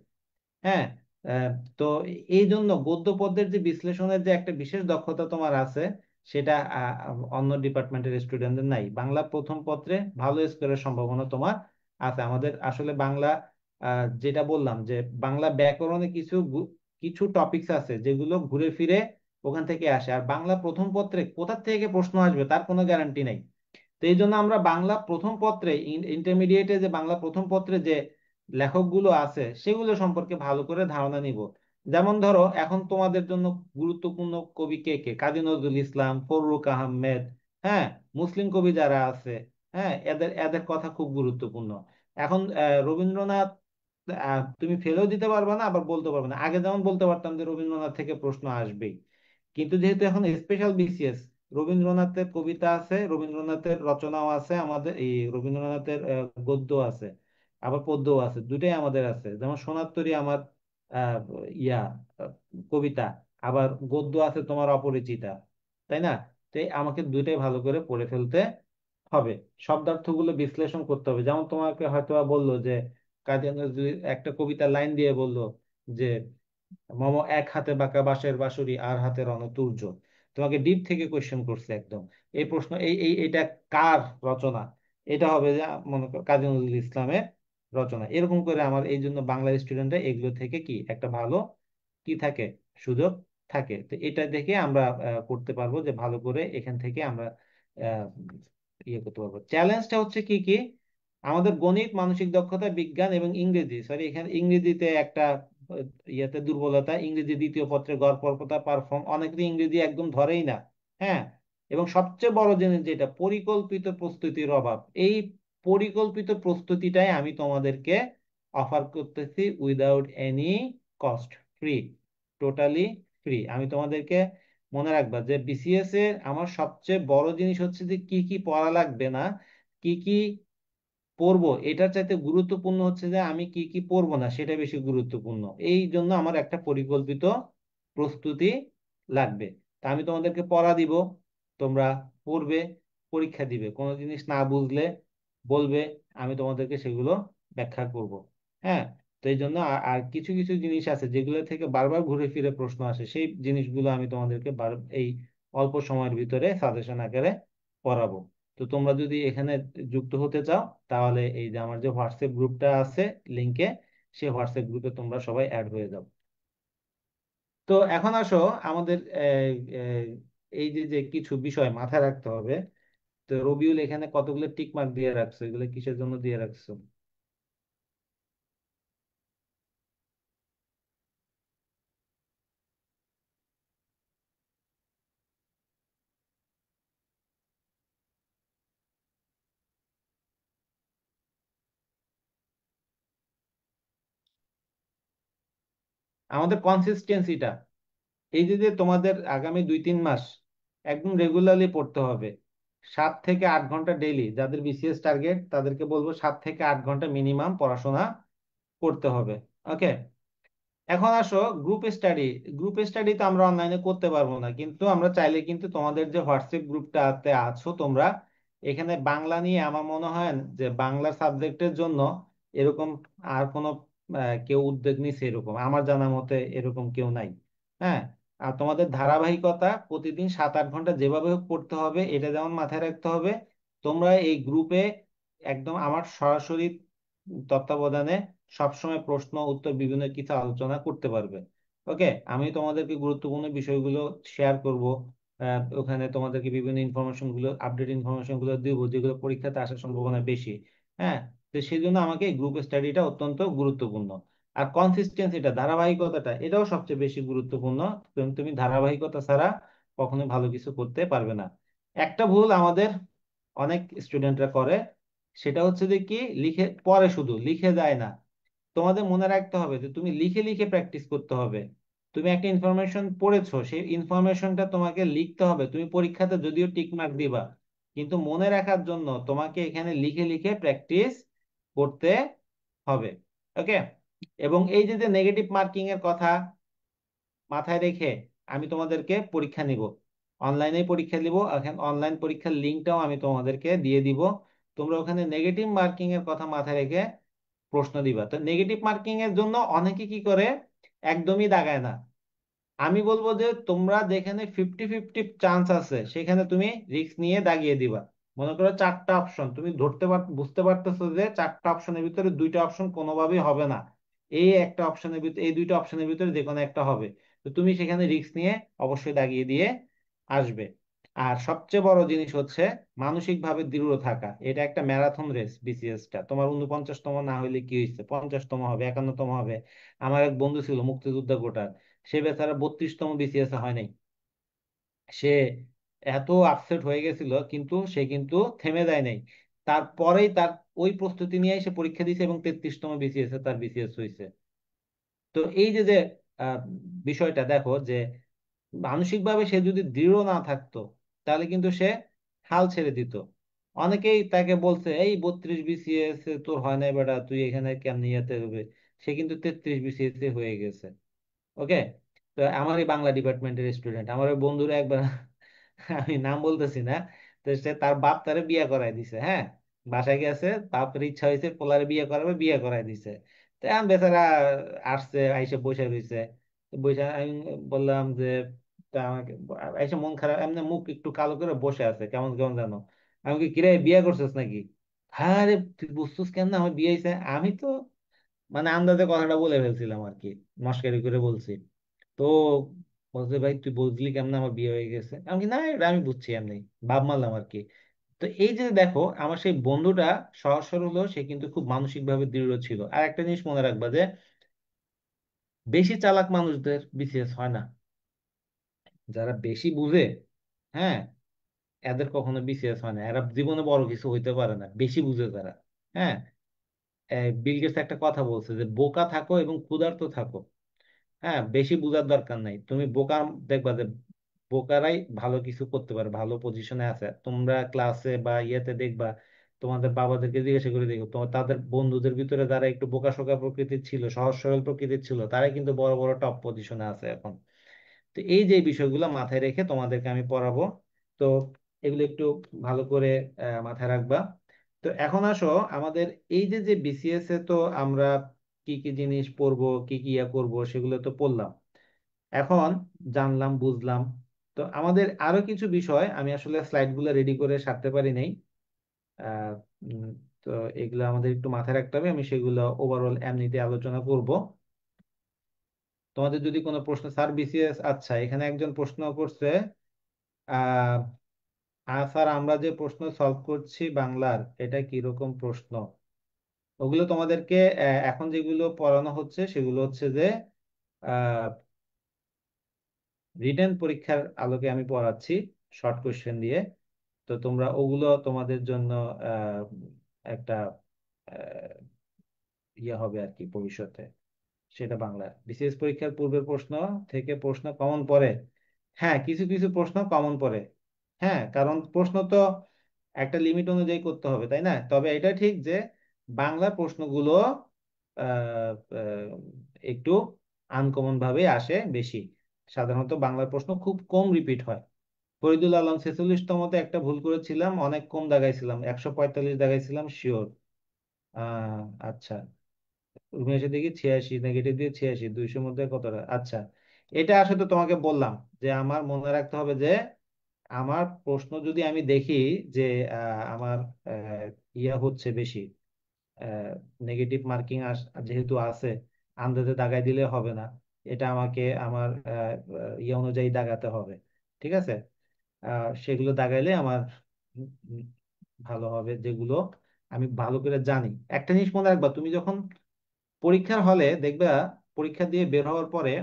Speaker 1: হ্যাঁ, আহ, তো এই জন্য গদ্য পদ্যের যে বিশ্লেষণের যে একটা বিশেষ দক্ষতা তোমার আছে, সেটা অন্য ডিপার্টমেন্টের স্টুডেন্টদের নাই। বাংলা প্রথম পত্রে ভালো স্কোরের সম্ভাবনা তোমার আছে। আমাদের আসলে বাংলা, যেটা বললাম যে বাংলা ব্যাকরণে কিছু টপিকস আছে যেগুলো ঘুরে ফিরে ওখান থেকে আসে, আর বাংলা প্রথম পত্রে কোথা থেকে প্রশ্ন আসবে তার কোনো গ্যারান্টি নাই। তো এই জন্য আমরা বাংলা প্রথম পত্রে, ইন্টারমিডিয়েটে যে বাংলা প্রথম পত্রে যে লেখকগুলো আছে সেগুলো সম্পর্কে ভালো করে ধারণা নিব। যেমন ধরো, এখন তোমাদের জন্য গুরুত্বপূর্ণ কবি কে কে? কাজী নজরুল ইসলাম, ফররুখ আহমেদ, হ্যাঁ, মুসলিম কবি যারা আছে, হ্যাঁ, এদের এদের কথা খুব গুরুত্বপূর্ণ। এখন রবীন্দ্রনাথ, তুমি ফেলেও দিতে পারবে না, আবার বলতে পারবে না। আগে যেমন বলতে পারতাম যে রবীন্দ্রনাথ থেকে প্রশ্ন আসবেই, কিন্তু যেহেতু এখন স্পেশাল বিসিএস, রবীন্দ্রনাথের কবিতা আছে, রবীন্দ্রনাথের রচনাও আছে, আমাদের এই রবীন্দ্রনাথের গদ্য আছে, আবার পদ্যও আছে, দুটাই আমাদের আছে। যেমন সোনার আমার আহ, ইয়া আহ, কবিতা, আবার গদ্য আছে তোমার অপরিচিতা, তাই না? তো আমাকে দুইটাই ভালো করে পড়ে ফেলতে হবে, শব্দার্থগুলো বিশ্লেষণ করতে হবে। যেমন তোমাকে হয়তো বা বললো যে কাজী নজরুল একটা কবিতার লাইন দিয়ে বললো যে মম এক হাতে বাঁকা বাঁশের বাঁশুরি, আর হাতে রণতুর্য। তোমাকে ডিপ থেকে কোয়েশ্চেন করছে একদম। এই প্রশ্ন, এটা কার রচনা? এটা হবে যে মনে করো কাজী নজরুল ইসলামের রচনা। এরকম করে আমার এই জন্য বাংলা স্টুডেন্টরা এগুলো থেকে কি একটা ভালো কি থাকে, সুযোগ থাকে। তো এটা দেখে আমরা করতে পারবো যে ভালো করে এখান থেকে আমরা আহ, ইয়ে করতে পারবো। চ্যালেঞ্জটা হচ্ছে কি কি, আমাদের গণিত, মানসিক দক্ষতা, বিজ্ঞান এবং ইংরেজি, সরি এখানে ইংরেজিতে একটা ইয়েতে দুর্বলতা, ইংরেজি দ্বিতীয় পত্রে গড় পড়তা পারফর্ম, অনেকেরই ইংরেজি একদম ধরেই না। হ্যাঁ, এবং সবচেয়ে বড় জিনিস যেটা পরিকল্পিত প্রস্তুতির অভাব, এই পরিকল্পিত প্রস্তুতিটাই আমি তোমাদেরকে অফার করতেছি without any cost, free, totally free. আমি তোমাদেরকে, মনে রাখবা যে বিসিএস এর আমার সবচেয়ে বড় জিনিস হচ্ছে যে কি কি পড়া লাগবে না, কি কি পড়বো, এটার চাইতে গুরুত্বপূর্ণ হচ্ছে যে আমি কি কি পড়বো না সেটা বেশি গুরুত্বপূর্ণ। এই জন্য আমার একটা পরিকল্পিত প্রস্তুতি লাগবে। তা আমি তোমাদেরকে পড়া দিব, তোমরা পড়বে, পরীক্ষা দিবে, কোনো জিনিস না বুঝলে বলবে, আমি তোমাদেরকে সেগুলো ব্যাখ্যা করব। হ্যাঁ, তো এই জন্য আর কিছু কিছু জিনিস আছে যেগুলো থেকে বারবার ঘুরে ফিরে প্রশ্ন আসে, সেই জিনিসগুলো আমি তোমাদেরকে এই অল্প সময়ের ভিতরে সাজেশন আকারে পড়াবো। তো তোমরা যদি এখানে যুক্ত হতে চাও, তাহলে এই যে আমার যে হোয়াটসঅ্যাপ গ্রুপটা আছে লিঙ্কে, সেই হোয়াটসঅ্যাপ গ্রুপে তোমরা সবাই অ্যাড হয়ে যাও। তো এখন আসো আমাদের এই যে যে কিছু বিষয় মাথায় রাখতে হবে। তো রবিউল এখানে কতগুলো টিক মার্ক দিয়ে রাখছো, এগুলো কিসের জন্য দিয়ে রাখছো? আমাদের কনসিস্টেন্সিটা, এই যে যে তোমাদের আগামী 2-3 মাস একদম রেগুলারলি পড়তে হবে, 7 থেকে 8 ঘন্টা ডেইলি। যাদের বিসিএস টার্গেট তাদেরকে বলবো 7 থেকে 8 ঘন্টা মিনিমাম পড়াশোনা করতে হবে। ওকে, এখন আসো গ্রুপ স্টাডি। গ্রুপ স্টাডি তো আমরা অনলাইনে করতে পারবো না, কিন্তু আমরা চাইলে কিন্তু তোমাদের যে হোয়াটসঅ্যাপ গ্রুপটাতে আছো তোমরা, এখানে বাংলা নিয়ে আমার মনে হয় যে বাংলা সাবজেক্টের জন্য এরকম আর কোনো কেউ উদ্যোগ নিছে এরকম আমার জানা মতে, এরকম কেউ নাই। হ্যাঁ, আর তোমাদের ধারাবাহিকতা প্রতিদিন 7-8 ঘন্টা যেভাবে হোক পড়তে হবে, এটা যেমন মাথায় রাখতে হবে। তোমরা এই গ্রুপে একদম আমার সরাসরি তত্ত্বাবধানে সবসময় প্রশ্ন উত্তর বিভিন্ন কিছু আলোচনা করতে পারবে। ওকে, আমি তোমাদেরকে গুরুত্বপূর্ণ বিষয়গুলো শেয়ার করব। ওখানে তোমাদেরকে বিভিন্ন ইনফরমেশন গুলো, আপডেট ইনফরমেশন গুলো দিব যেগুলো পরীক্ষাতে আসার সম্ভাবনা বেশি। হ্যাঁ, তো সেই জন্য আমাকে গ্রুপ স্টাডিটা অত্যন্ত গুরুত্বপূর্ণ। আর কনসিস্টেন্সিটা, ধারাবাহিকতাটা, এটাও সবচেয়ে বেশি গুরুত্বপূর্ণ। তুমি ধারাবাহিকতা ছাড়া কখনো ভালো কিছু করতে পারবে না। একটা ভুল আমাদের অনেক স্টুডেন্টরা করে, সেটা হচ্ছে যে কি, লিখে পড়ে শুধু, লিখে যায় না। তোমাদের মনে রাখতে হবে যে তুমি লিখে লিখে প্র্যাকটিস করতে হবে। তুমি একটা ইনফরমেশন পড়েছো, সেই ইনফরমেশনটা তোমাকে লিখতে হবে। তুমি পরীক্ষাতে যদিও টিক মার্ক দিবা, কিন্তু মনে রাখার জন্য তোমাকে এখানে লিখে লিখে প্র্যাকটিস করতে হবে। ওকে, এবং এই যে যে নেগেটিভ মার্কিং এর কথা মাথায় রেখে আমি তোমাদেরকে পরীক্ষা নিব, অনলাইনে পরীক্ষা দিব। এখন অনলাইন পরীক্ষার লিঙ্কটাও আমি তোমাদেরকে দিয়ে দিব। তোমরা ওখানে নেগেটিভ মার্কিং এর কথা মাথায় রেখে প্রশ্ন দিবা। তো নেগেটিভ মার্কিং এর জন্য অনেকে কি করে, একদমই দাগায় না। আমি বলবো যে তোমরা যেখানে 50-50 চান্স আছে সেখানে তুমি রিস্ক নিয়ে দাগিয়ে দিবা। মনে করো 4টা অপশন, তুমি বুঝতে পারতেছো যে 4টা অপশনের ভিতরে 2টা অপশন কোনোভাবেই হবে না, এই একটা অপশনের ভিতরে, এই 2টা অপশনের ভিতরে যে কোনো একটা হবে। তো তুমি সেখানে রিস্ক নিয়ে অবশ্যই দাগিয়ে দিয়ে আসবে। আর সবচেয়ে বড় জিনিস হচ্ছে মানসিকভাবে দৃঢ় থাকা। এটা একটা ম্যারাথন রেস, বিসিএস টা। তোমার 49তম না হইলে কি হয়েছে, 50তম হবে, 51তম হবে। আমার এক বন্ধু ছিল মুক্তিযোদ্ধা কোটার, সে বেচারা 32তম বিসিএস হয় নাই। সে এত আপসেট হয়ে গেছিল, কিন্তু সে কিন্তু থেমে যায় নাই। তারপরেই তার ওই প্রস্তুতি নিয়ে সে পরীক্ষা দিয়েছে এবং 33তম বিসিএস এ তার বিসিএস হয়েছে। তো এই যে যে আহ, বিষয়টা দেখো যে মানসিকভাবে সে যদি দৃঢ় না থাকতো, তাহলে কিন্তু সে হাল ছেড়ে দিত। অনেকেই তাকে বলছে, এই 32 বিসিএস তোর হয় নাই বেটা, তুই এখানে কেমনে ইয়েতে হবে। সে কিন্তু 33 বিসিএস হয়ে গেছে। ওকে, তো আমার এই বাংলা ডিপার্টমেন্টের স্টুডেন্ট, আমার ওই বন্ধুরা একবার আমি নাম বলতেছি না, তো সে তার বাপ তারে বিয়ে করাই দিছে। হ্যাঁ, বাসায় গেছে, বাপের ইচ্ছা হয়েছে পোলারে বিয়ে করাবে, বিয়ে করাই দিছে। তো এখন বেচারা আসছে, আইসে বসে রয়েছে। তো বসে আমি বললাম যে, তা আমাকে এসে মন খারাপ, এমনি মুখ একটু কালো করে বসে আছে, কেমন কেমন জানো। আমি কি, কিরে বিয়ে করছিস নাকি? হ্যাঁ রে, তুই বুঝছিস কেন আমার বিয়ে হয়েছে? আমি তো মানে আন্দাজে কথাটা বলে ফেলছিলাম আর কি, মস্কারি করে বলছি। তো বলছে, ভাই তুই বুঝলি কেমন আমার বিয়ে হয়ে গেছে? আমি কি, না এটা আমি বুঝছি এমনি, ভাব মারলাম আর কি। তো এই যে দেখো আমার সেই বন্ধুটা সহজ সরল হলো, সে কিন্তু খুব মানসিক ভাবে দৃঢ় ছিল। আর একটা জিনিস মনে রাখবা যে বেশি চালাক মানুষদের বিসিএস হয় না। যারা বেশি বুঝে, হ্যাঁ, এদের কখনো বিসিএস হয় না, এরা জীবনে বড় কিছু হইতে পারে না, বেশি বুঝে তারা। হ্যাঁ, বিল গেটস একটা কথা বলছে যে বোকা থাকো এবং ক্ষুধার্ত থাকো। হ্যাঁ, বেশি বুঝার দরকার নাই, তুমি বোকা দেখবা যে বোকারাই ভালো কিছু করতে পারে, ভালো পজিশনে আছে। তোমরা ক্লাসে বা ইয়েতে দেখবা, তোমাদের বাবাদেরকে জিজ্ঞাসা করে দেখো, তোমার তাদের বন্ধুদের ভিতরে যারা একটু বোকাশোকা প্রকৃতির ছিল, সহজ সরল প্রকৃতির ছিল, তারাই কিন্তু বড় বড় টপ পজিশনে আছে এখন। তো এই যে বিষয়গুলো মাথায় রেখে তোমাদেরকে আমি পড়াবো। তো এগুলো একটু ভালো করে মাথায় রাখবা। তো এখন আসো, আমাদের এই যে যে বিসিএস এ তো আমরা কি কি জিনিস পড়বো, কি কি ইয়া করবো, সেগুলো তো পড়লাম। এখন জানলাম, বুঝলাম। তো আমাদের আরো কিছু বিষয় আমি আসলে স্লাইড গুলো রেডি করে সারতে পারি নাই। আহ, উম, তো এগুলো আমাদের একটু মাথায় রাখতে হবে, আমি সেগুলো ওভারঅল এমনিতে আলোচনা করব। তোমাদের যদি কোনো প্রশ্ন, স্যার বিসিএস, আচ্ছা এখানে একজন প্রশ্ন করছে, আহ স্যার আমরা যে প্রশ্ন সলভ করছি বাংলার, এটা কি রকম প্রশ্ন? ওগুলো তোমাদেরকে এখন যেগুলো পড়ানো হচ্ছে সেগুলো হচ্ছে যে রিটেন পরীক্ষার আলোকে আমি পড়াচ্ছি, শর্ট কোশ্চেন দিয়ে। তো তোমরা ওগুলো তোমাদের জন্য আহ, একটা আহ, ইয়ে হবে আর কি ভবিষ্যতে। সেটা বাংলা বিসিএস পরীক্ষার পূর্বের প্রশ্ন থেকে প্রশ্ন কমন পড়ে। হ্যাঁ, কিছু কিছু প্রশ্ন কমন পড়ে। হ্যাঁ, কারণ প্রশ্ন তো একটা লিমিট অনুযায়ী করতে হবে, তাই না? তবে এটা ঠিক যে বাংলা প্রশ্নগুলো আহ, আহ, একটু আনকমন ভাবে আসে বেশি। সাধারণত বাংলার প্রশ্ন খুব কম রিপিট হয়। ফরিদুল আলম 46তমতে একটা ভুল করেছিলাম, অনেক কম দাগাইছিলাম, 145 দাগাইছিলাম শিওর। আচ্ছা, উমেশে দেখি 86, নেগেটিভ দিয়ে 86, 200 মধ্যে কতটা? আচ্ছা, এটা আসলে তোমাকে বললাম যে আমার মনে রাখতে হবে যে আমার প্রশ্ন যদি আমি দেখি যে আমার ইয়া হচ্ছে বেশি, নেগেটিভ মার্কিং যেহেতু আছে, আন্দাজে দাগাই দিলে হবে না, এটা আমাকে আমার ইয়ে অনুযায়ী দাগাতে হবে। ঠিক আছে? সেগুলো দাগাইলে আমার উম, উম, ভালো হবে, যেগুলো আমি ভালো করে জানি। একটা জিনিস মনে রাখবা, তুমি যখন পরীক্ষার হলে দেখবা, পরীক্ষা দিয়ে বের হওয়ার পরে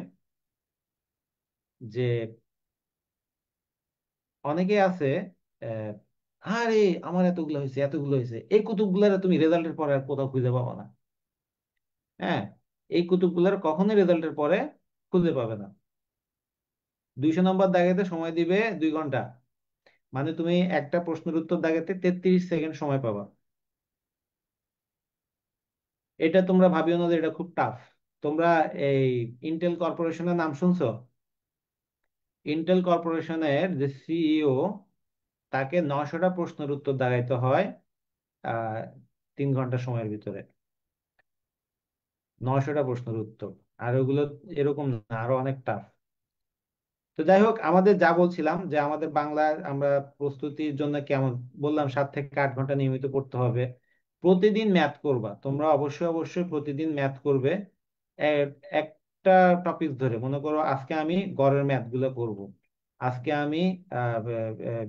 Speaker 1: যে অনেকে আছে, আহ, আরে আমার এতগুলো হয়েছে, এতগুলো হয়েছে, এই কুতুবগুলার তুমি রেজাল্টের পরে আর কোথাও খুঁজে পাবা না। হ্যাঁ, এই কুতুবগুলার কখনোই রেজাল্টের পরে খুঁজে পাবে না। 200 নম্বর দাগাইতে সময় দিবে 2 ঘন্টা, মানে তুমি একটা প্রশ্নের উত্তর দাগাইতে 33 সেকেন্ড সময় পাবা। এটা তোমরা ভাবিও না যে এটা খুব টাফ। তোমরা এই ইন্টেল কর্পোরেশনের নাম শুনছো? ইন্টেল কর্পোরেশনের যে সিইও, তাকে 900টা প্রশ্নের উত্তর দাগাইতে হয় আহ 3 ঘন্টা সময়ের ভিতরে। 900টা প্রশ্নের উত্তর। আর ওগুলো এরকম না, আরো অনেক টাফ। তো যাই হোক, আমাদের যা বলছিলাম যে আমাদের বাংলা আমরা প্রস্তুতির জন্য কেমন, বললাম 7 থেকে 8 ঘন্টা নিয়মিত পড়তে হবে। প্রতিদিন ম্যাথ করবা তোমরা, অবশ্যই অবশ্যই প্রতিদিন ম্যাথ করবে। একটা টপিক ধরে, মনে করো আজকে আমি গড়ের ম্যাথ গুলো করবো, আজকে আমি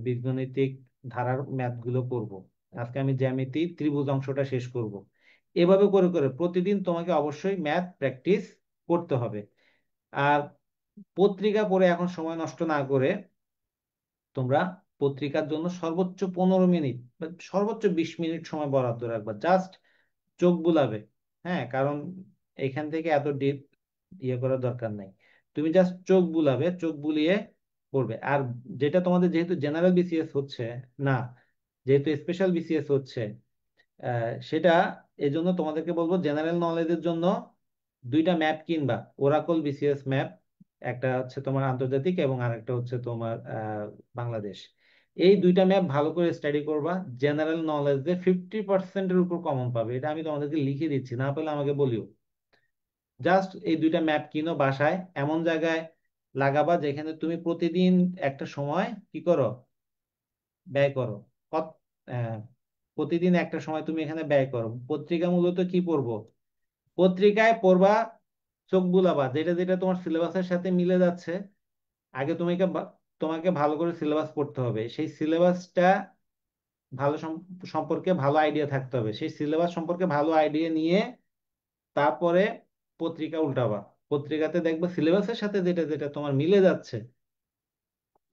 Speaker 1: বীজগণিতিক ধারার ম্যাথ গুলো করবো, আজকে আমি জ্যামিতি ত্রিভুজ অংশটা শেষ করব। এভাবে করে করে প্রতিদিন তোমাকে অবশ্যই ম্যাথ প্র্যাকটিস করতে হবে। আর পত্রিকা পড়ে এখন সময় নষ্ট না করে তোমরা পত্রিকার জন্য সর্বোচ্চ 15 মিনিট বা সর্বোচ্চ 20 মিনিট সময় বরাদ্দ রাখবা, জাস্ট চোখ বুলাবে। হ্যাঁ, কারণ এখান থেকে এত ডিপ ইয়ে করার দরকার নাই। তুমি জাস্ট চোখ বুলাবে, চোখ বুলিয়ে পড়বে। আর যেটা তোমাদের যেহেতু জেনারেল বিসিএস হচ্ছে না, যেহেতু স্পেশাল বিসিএস হচ্ছে, সেটা এই জন্য তোমাদেরকে বলবো জেনারেল নলেজের জন্য 2টা ম্যাপ কিনবা, ওরাকল বিসিএস ম্যাপ। একটা হচ্ছে তোমার আন্তর্জাতিক এবং আরেকটা হচ্ছে তোমার বাংলাদেশ। এই 2টা ম্যাপ ভালো করে স্টাডি করবা। জেনারেল নলেজে 50%-এর উপর কমন পাবে, এটা আমি তোমাদেরকে লিখে দিচ্ছি, না পেলে আমাকে বলিও। জাস্ট এই 2টা ম্যাপ কিনো, বাসায় এমন জায়গায় লাগাবা যেখানে তুমি প্রতিদিন একটা সময় কি করো, ব্যয় করো। কত আহ, প্রতিদিন একটা সময় তুমি এখানে ব্যয় করো। পত্রিকা মূলত কি পড়বো, পত্রিকায় পড়বা, চোখ বুলাবা, যেটা যেটা তোমার সিলেবাসের সাথে মিলে যাচ্ছে। আগে তোমাকে ভালো করে সিলেবাস পড়তে হবে, সেই সিলেবাসটা ভালো সম্পর্কে ভালো আইডিয়া থাকতে হবে, সেই সিলেবাস সম্পর্কে ভালো আইডিয়া নিয়ে তারপরে পত্রিকা উল্টাবা। পত্রিকাতে দেখবে সিলেবাসের সাথে যেটা যেটা তোমার মিলে যাচ্ছে,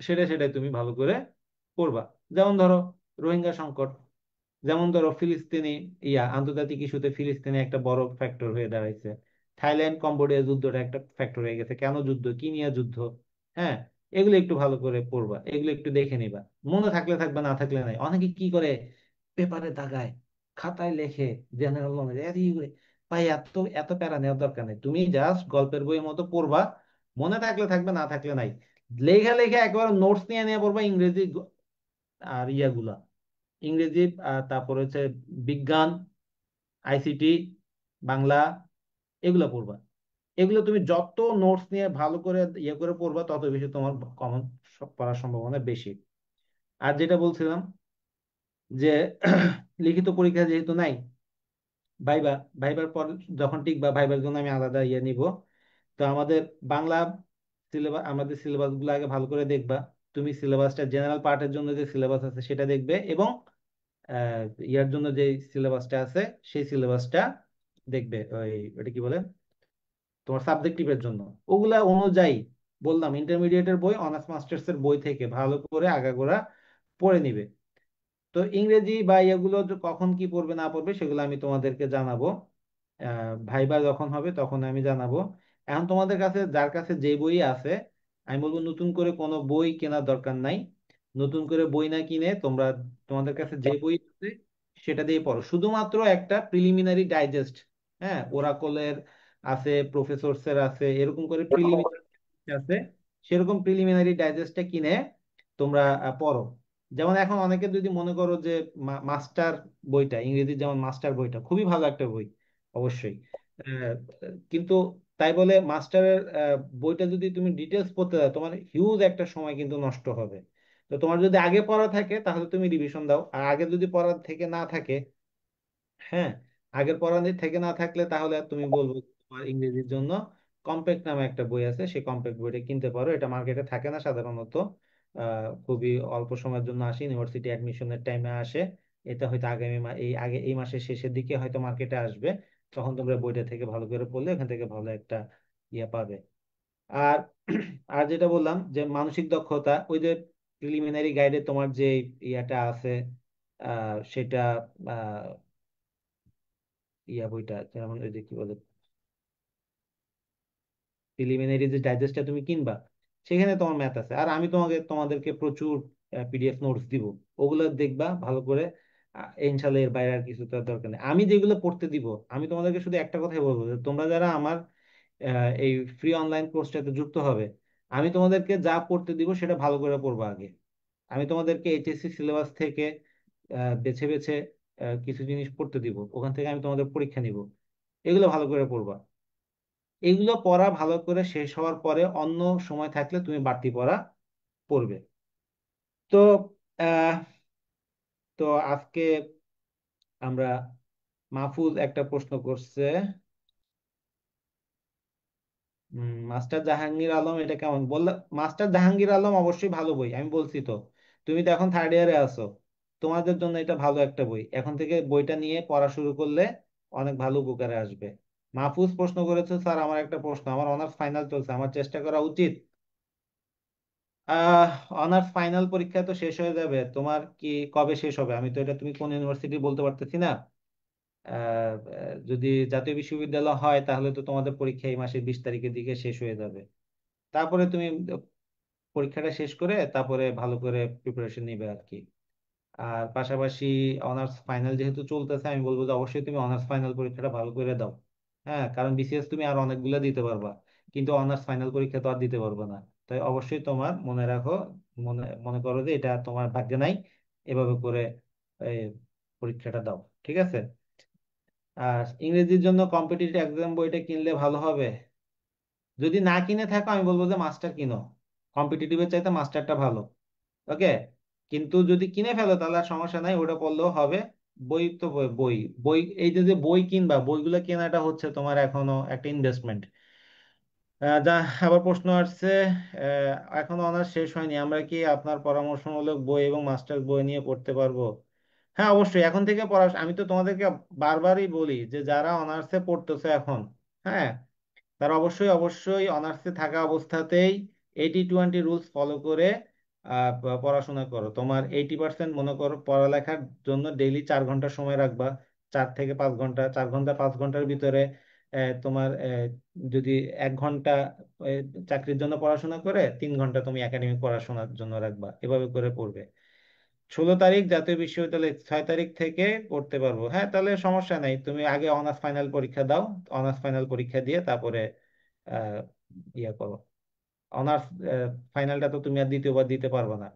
Speaker 1: সেটা সেটাই তুমি ভালো করে পড়বা। যেমন ধরো রোহিঙ্গা সংকট, যেমন ধরো ফিলিস্তিনি, আন্তর্জাতিক ইস্যুতে ফিলিস্তিনি একটা বড় ফ্যাক্টর হয়ে দাঁড়াইছে। থাইল্যান্ড কম্বোডিয়া যুদ্ধটা একটা ফ্যাক্টর হয়ে গেছে। কেন যুদ্ধ, কি নিয়ে যুদ্ধ? হ্যাঁ, এগুলো একটু ভালো করে পড়বা, এগুলো একটু দেখে নিবা। মনে থাকলে থাকবে, না থাকলে নাই। অনেকে কি করে, পেপারে দাগায়, খাতায় লেখে, জেনারেল নলেজ এত ই করে। ভাই এত এত প্যারা নেওয়ার দরকার নেই, তুমি জাস্ট গল্পের বইয়ের মতো পড়বা। মনে থাকলে থাকবে, না থাকলে নাই। লেখা লেখা একবার নোটস নিয়ে নিয়ে পড়বা, ইংরেজি আর ইয়াগুলা, ইংরেজি, তারপর হচ্ছে বিজ্ঞান, আইসিটি, বাংলা, এগুলো পড়বা। এগুলো তুমি যত নোটস নিয়ে ভালো করে ইয়ে করে পড়বা, তত বেশি তোমার কমন পড়ার সম্ভাবনা বেশি। আর যেটা বলছিলাম যে লিখিত পরীক্ষা যেহেতু নাই, ভাইবা, ভাইবার পর যখন টিকবা, ভাইবার জন্য আমি আলাদা ইয়ে নিব। তো আমাদের বাংলা সিলেবাস, আমাদের সিলেবাস গুলো আগে ভালো করে দেখবা। তুমি সিলেবাসটা জেনারেল পার্টের জন্য যে সিলেবাস আছে সেটা দেখবে, এবং আহ, ইয়ার জন্য যে সিলেবাসটা আছে সেই সিলেবাসটা দেখবে। ওই, ওটা কি বলে, তোমার সাবজেক্টিভের জন্য ওগুলা অনুযায়ী, বললাম ইন্টারমিডিয়েটের বই, অনার্স মাস্টার্স এর বই থেকে ভালো করে আগাগোড়া পড়ে নিবে। তো ইংরেজি বা এগুলো যে কখন কি পড়বে না পড়বে সেগুলো আমি তোমাদেরকে জানাবো। ভাইবা যখন হবে তখন আমি জানাবো। এখন তোমাদের কাছে যার কাছে যে বই আছে, আমি বলবো নতুন করে কোনো বই কেনার দরকার নাই। নতুন করে বই না কিনে তোমরা, তোমাদের কাছে যে বই আছে সেটা দিয়ে পড়ো। শুধুমাত্র একটা প্রিলিমিনারি ডাইজেস্ট, হ্যাঁ, ওরাকলের আছে, প্রফেসরসের আছে, এরকম করে প্রিলিমিনারি আছে, সেরকম প্রিলিমিনারি ডাইজেস্টটা কিনে তোমরা পড়ো। যেমন এখন অনেকে যদি মনে করো যে মাস্টার বইটা, ইংরেজির যেমন মাস্টার বইটা খুবই ভালো একটা বই, অবশ্যই। আহ, কিন্তু তাই বলে মাস্টারের বইটা যদি তুমি ডিটেলস পড়তে দাও, তোমার হিউজ একটা সময় কিন্তু নষ্ট হবে। তো তোমার যদি আগে পড়া থাকে তাহলে তুমি রিভিশন দাও, আর আগে যদি পড়া থেকে না থাকে, হ্যাঁ, আগের পড়ানি থেকে না থাকলে তাহলে তুমি বলবো তোমার ইংরেজির জন্য কম্প্যাক্ট নামে একটা বই আছে, সেই কম্প্যাক্ট বইটা কিনতে পারো। এটা মার্কেটে থাকে না সাধারণত, খুবই অল্প সময়ের জন্য আসে, ইউনিভার্সিটি অ্যাডমিশনের টাইমে আসে। এটা হয়তো আগামী এই মাসের শেষের দিকে হয়তো মার্কেটে আসবে। তখন তোমরা বইটা থেকে ভালো করে পড়লে এখান থেকে ভালো একটা ইয়ে পাবে। আর আর যেটা বললাম যে মানসিক দক্ষতা, ওই যে প্রিলিমিনারি গাইডে তোমার যে ইয়াটা আছে, সেটা বইটা যেমন ওই যে কি বলে, প্রিলিমিনারি যে ডাইজেস্টটা তুমি কিনবা, সেখানে তোমার ম্যাথ আছে। আর আমি তোমাদেরকে প্রচুর পিডিএফ নোটস দিব, ওগুলো দেখবা ভালো করে। ইনশাল্লাহ এর বাইরে আর কিছু তো দরকার নেই। আমি যেগুলো পড়তে দিব, আমি তোমাদেরকে শুধু একটা কথাই বলবো, যে তোমরা যারা আমার এই ফ্রি অনলাইন কোর্সটাতে যুক্ত হবে, আমি তোমাদেরকে যা পড়তে দিব সেটা ভালো করে পড়বা আগে। আমি তোমাদেরকে এইচএসসি সিলেবাস থেকে বেছে বেছে কিছু জিনিস পড়তে দিব, ওখান থেকে আমি তোমাদের পরীক্ষা নিব। এগুলো ভালো করে পড়বা। এগুলো পড়া ভালো করে শেষ হওয়ার পরে অন্য সময় থাকলে তুমি বাড়তি পড়া পড়বে। তো আহ তো আজকে আমরা, মাহফুজ একটা প্রশ্ন করছে, মাস্টার জাহাঙ্গীর আলম এটা কেমন বললা? মাস্টার জাহাঙ্গীর আলম অবশ্যই ভালো বই, আমি বলছি তো। তুমি তো এখন থার্ড ইয়ারে আছো, তোমাদের জন্য এটা ভালো একটা বই। এখন থেকে বইটা নিয়ে পড়া শুরু করলে অনেক ভালো উপকারে আসবে। মাহফুজ প্রশ্ন করেছে, স্যার আমার একটা প্রশ্ন, আমার অনার্স ফাইনাল চলছে, আমার চেষ্টা করা উচিত? আহ অনার্স ফাইনাল পরীক্ষা তো শেষ হয়ে যাবে, তোমার কি কবে শেষ হবে আমি তো এটা, তুমি কোন ইউনিভার্সিটি বলতে পারতেছি না। যদি জাতীয় বিশ্ববিদ্যালয় হয় তাহলে তো তোমাদের পরীক্ষা এই মাসের 20 তারিখের দিকে শেষ হয়ে যাবে। তারপরে তুমি পরীক্ষাটা শেষ করে তারপরে ভালো করে প্রিপারেশন নিবে আর কি। আর পাশাপাশি অনার্স ফাইনাল যেহেতু চলতেছে, আমি বলবো যে অবশ্যই তুমি অনার্স ফাইনাল পরীক্ষাটা ভালো করে দাও। হ্যাঁ, কারণ বিসিএস তুমি আর অনেকগুলো দিতে পারবা, কিন্তু অনার্স ফাইনাল পরীক্ষা তো আর দিতে পারবে না। তাই অবশ্যই তোমার মনে রাখো, মনে মনে করো যে এটা তোমার ভাগ্যে নাই, এভাবে করে এই পরীক্ষাটা দাও, ঠিক আছে? আর ইংরেজির জন্য কম্পিটিটিভ এক্সাম বইটা কিনলে ভালো হবে। যদি না কিনে থাকো আমি বলবো যে মাস্টার কিনো, কম্পিটিটিভের চাইতে মাস্টারটা ভালো। ওকে, কিন্তু যদি কিনে ফেলো তাহলে আর সমস্যা নাই, ওটা পড়লেও হবে। বই তো বই বই বই, এই যে যে বই কিনবা, বইগুলো কেনাটা হচ্ছে তোমার এখনো একটা ইনভেস্টমেন্ট। যা, আবার প্রশ্ন আসছে, এখনো অনার্স শেষ হয়নি, আমরা কি আপনার পরামর্শমূলক বই এবং মাস্টার বই নিয়ে পড়তে পারবো? হ্যাঁ, অবশ্যই এখন থেকে পড়া, আমি তো তোমাদেরকে বারবারই বলি যে যারা অনার্সে পড়তেছে এখন, হ্যাঁ, তারা অবশ্যই অবশ্যই অনার্সে থাকা অবস্থাতেই 80-20 রুলস ফলো করে পড়াশোনা করো, তোমার 80% মনে করো পড়ালেখার জন্য ডেইলি 4 ঘন্টা সময় রাখবা। 4 থেকে 5 ঘন্টা, 4 ঘন্টা 5 ঘন্টার ভিতরে তোমার যদি 1 ঘন্টা আহ, চাকরির জন্য পড়াশোনা করে, 3 ঘন্টা তুমি একাডেমিক পড়াশোনার জন্য রাখবা, এভাবে করে পড়বে। 16 তারিখ জাতীয় বিশ্ববিদ্যালয়, 6 তারিখ থেকে পড়তে পারবো। হ্যাঁ, তাহলে সমস্যা নাই, তুমি আগে অনার্স ফাইনাল পরীক্ষা দাও। অনার্স ফাইনাল পরীক্ষা দিয়ে তারপরে আহ, ইয়ে করো। অনার্স ফাইনালটা তো তুমি আর দ্বিতীয়বার দিতে পারবে না,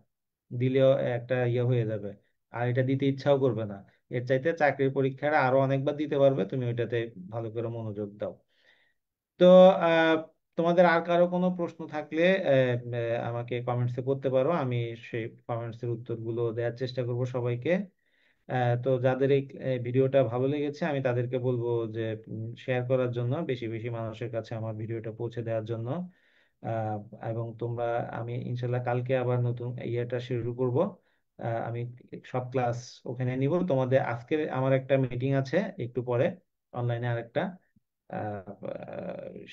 Speaker 1: দিলেও একটা ইয়ে হয়ে যাবে, আর এটা দিতে ইচ্ছাও করবে না। এর চাইতে চাকরির পরীক্ষাটা আরো অনেকবার দিতে পারবে, তুমি ওইটাতে ভালো করে মনোযোগ দাও। তো আহ, তোমাদের আর কারো কোনো প্রশ্ন থাকলে আমাকে কমেন্টসে করতে পারো, আমি সেই কমেন্টসের উত্তরগুলো দেওয়ার চেষ্টা করব সবাইকে। তো যাদের এই ভিডিওটা ভালো লেগেছে, আমি তাদেরকে বলবো যে শেয়ার করার জন্য, বেশি বেশি মানুষের কাছে আমার ভিডিওটা পৌঁছে দেওয়ার জন্য। আহ, এবং তোমরা, আমি ইনশাল্লাহ কালকে আবার নতুন ইয়েটা শুরু করব। আমি সব ক্লাস ওখানে নিব। তোমাদের আজকে আমার একটা মিটিং আছে একটু পরে, অনলাইনে আরেকটা,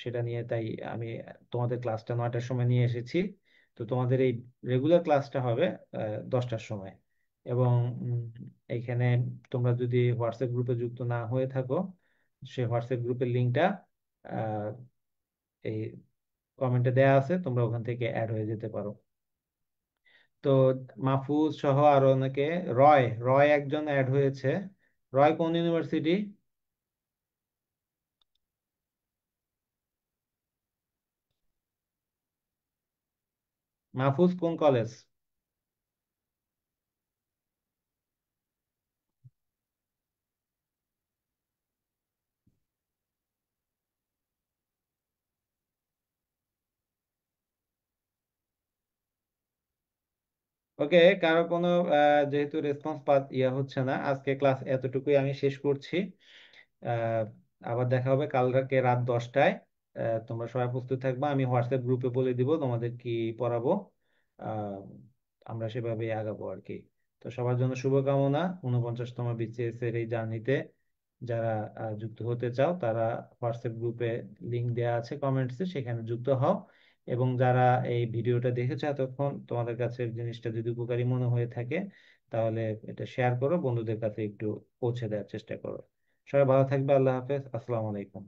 Speaker 1: সেটা নিয়ে, তাই আমি তোমাদের ক্লাসটা 9টার সময় নিয়ে এসেছি। তো তোমাদের এই রেগুলার ক্লাসটা হবে 10টার সময়। এবং উম, এইখানে তোমরা যদি হোয়াটসঅ্যাপ গ্রুপে যুক্ত না হয়ে থাকো, সেই হোয়াটসঅ্যাপ গ্রুপের লিঙ্কটা এই কমেন্টে দেয়া আছে, তোমরা ওখান থেকে অ্যাড হয়ে যেতে পারো। তো মাহফুজ সহ আরো অনেকে, রয় রয় একজন অ্যাড হয়েছে। রয় কোন ইউনিভার্সিটি? মাহফুজ কোন কলেজ? ওকে, কারো কোনো যেহেতু রেসপন্স ইয়া হচ্ছে না, আজকে ক্লাস এতটুকুই আমি শেষ করছি। আহ, আবার দেখা হবে কালকে রাত 10টায়। তোমরা সবাই প্রস্তুত থাকবা, আমি হোয়াটসঅ্যাপ গ্রুপে বলে দিব তোমাদের কি পড়াবো। আহ, আমরা সেভাবে আগাবো আর কি। তো সবার জন্য শুভকামনা 49তম বিসিএস এর এই জার্নিতে। যারা যুক্ত হতে চাও তারা হোয়াটসঅ্যাপ গ্রুপে লিংক দেওয়া আছে কমেন্টসে, সেখানে যুক্ত হও। এবং যারা এই ভিডিওটা দেখেছো এতক্ষণ, তোমাদের কাছে জিনিসটা যদি উপকারী মনে হয়ে থাকে, তাহলে এটা শেয়ার করো, বন্ধুদের কাছে একটু পৌঁছে দেওয়ার চেষ্টা করো। সবাই ভালো থাকবে, আল্লাহ হাফেজ, আসসালামু আলাইকুম।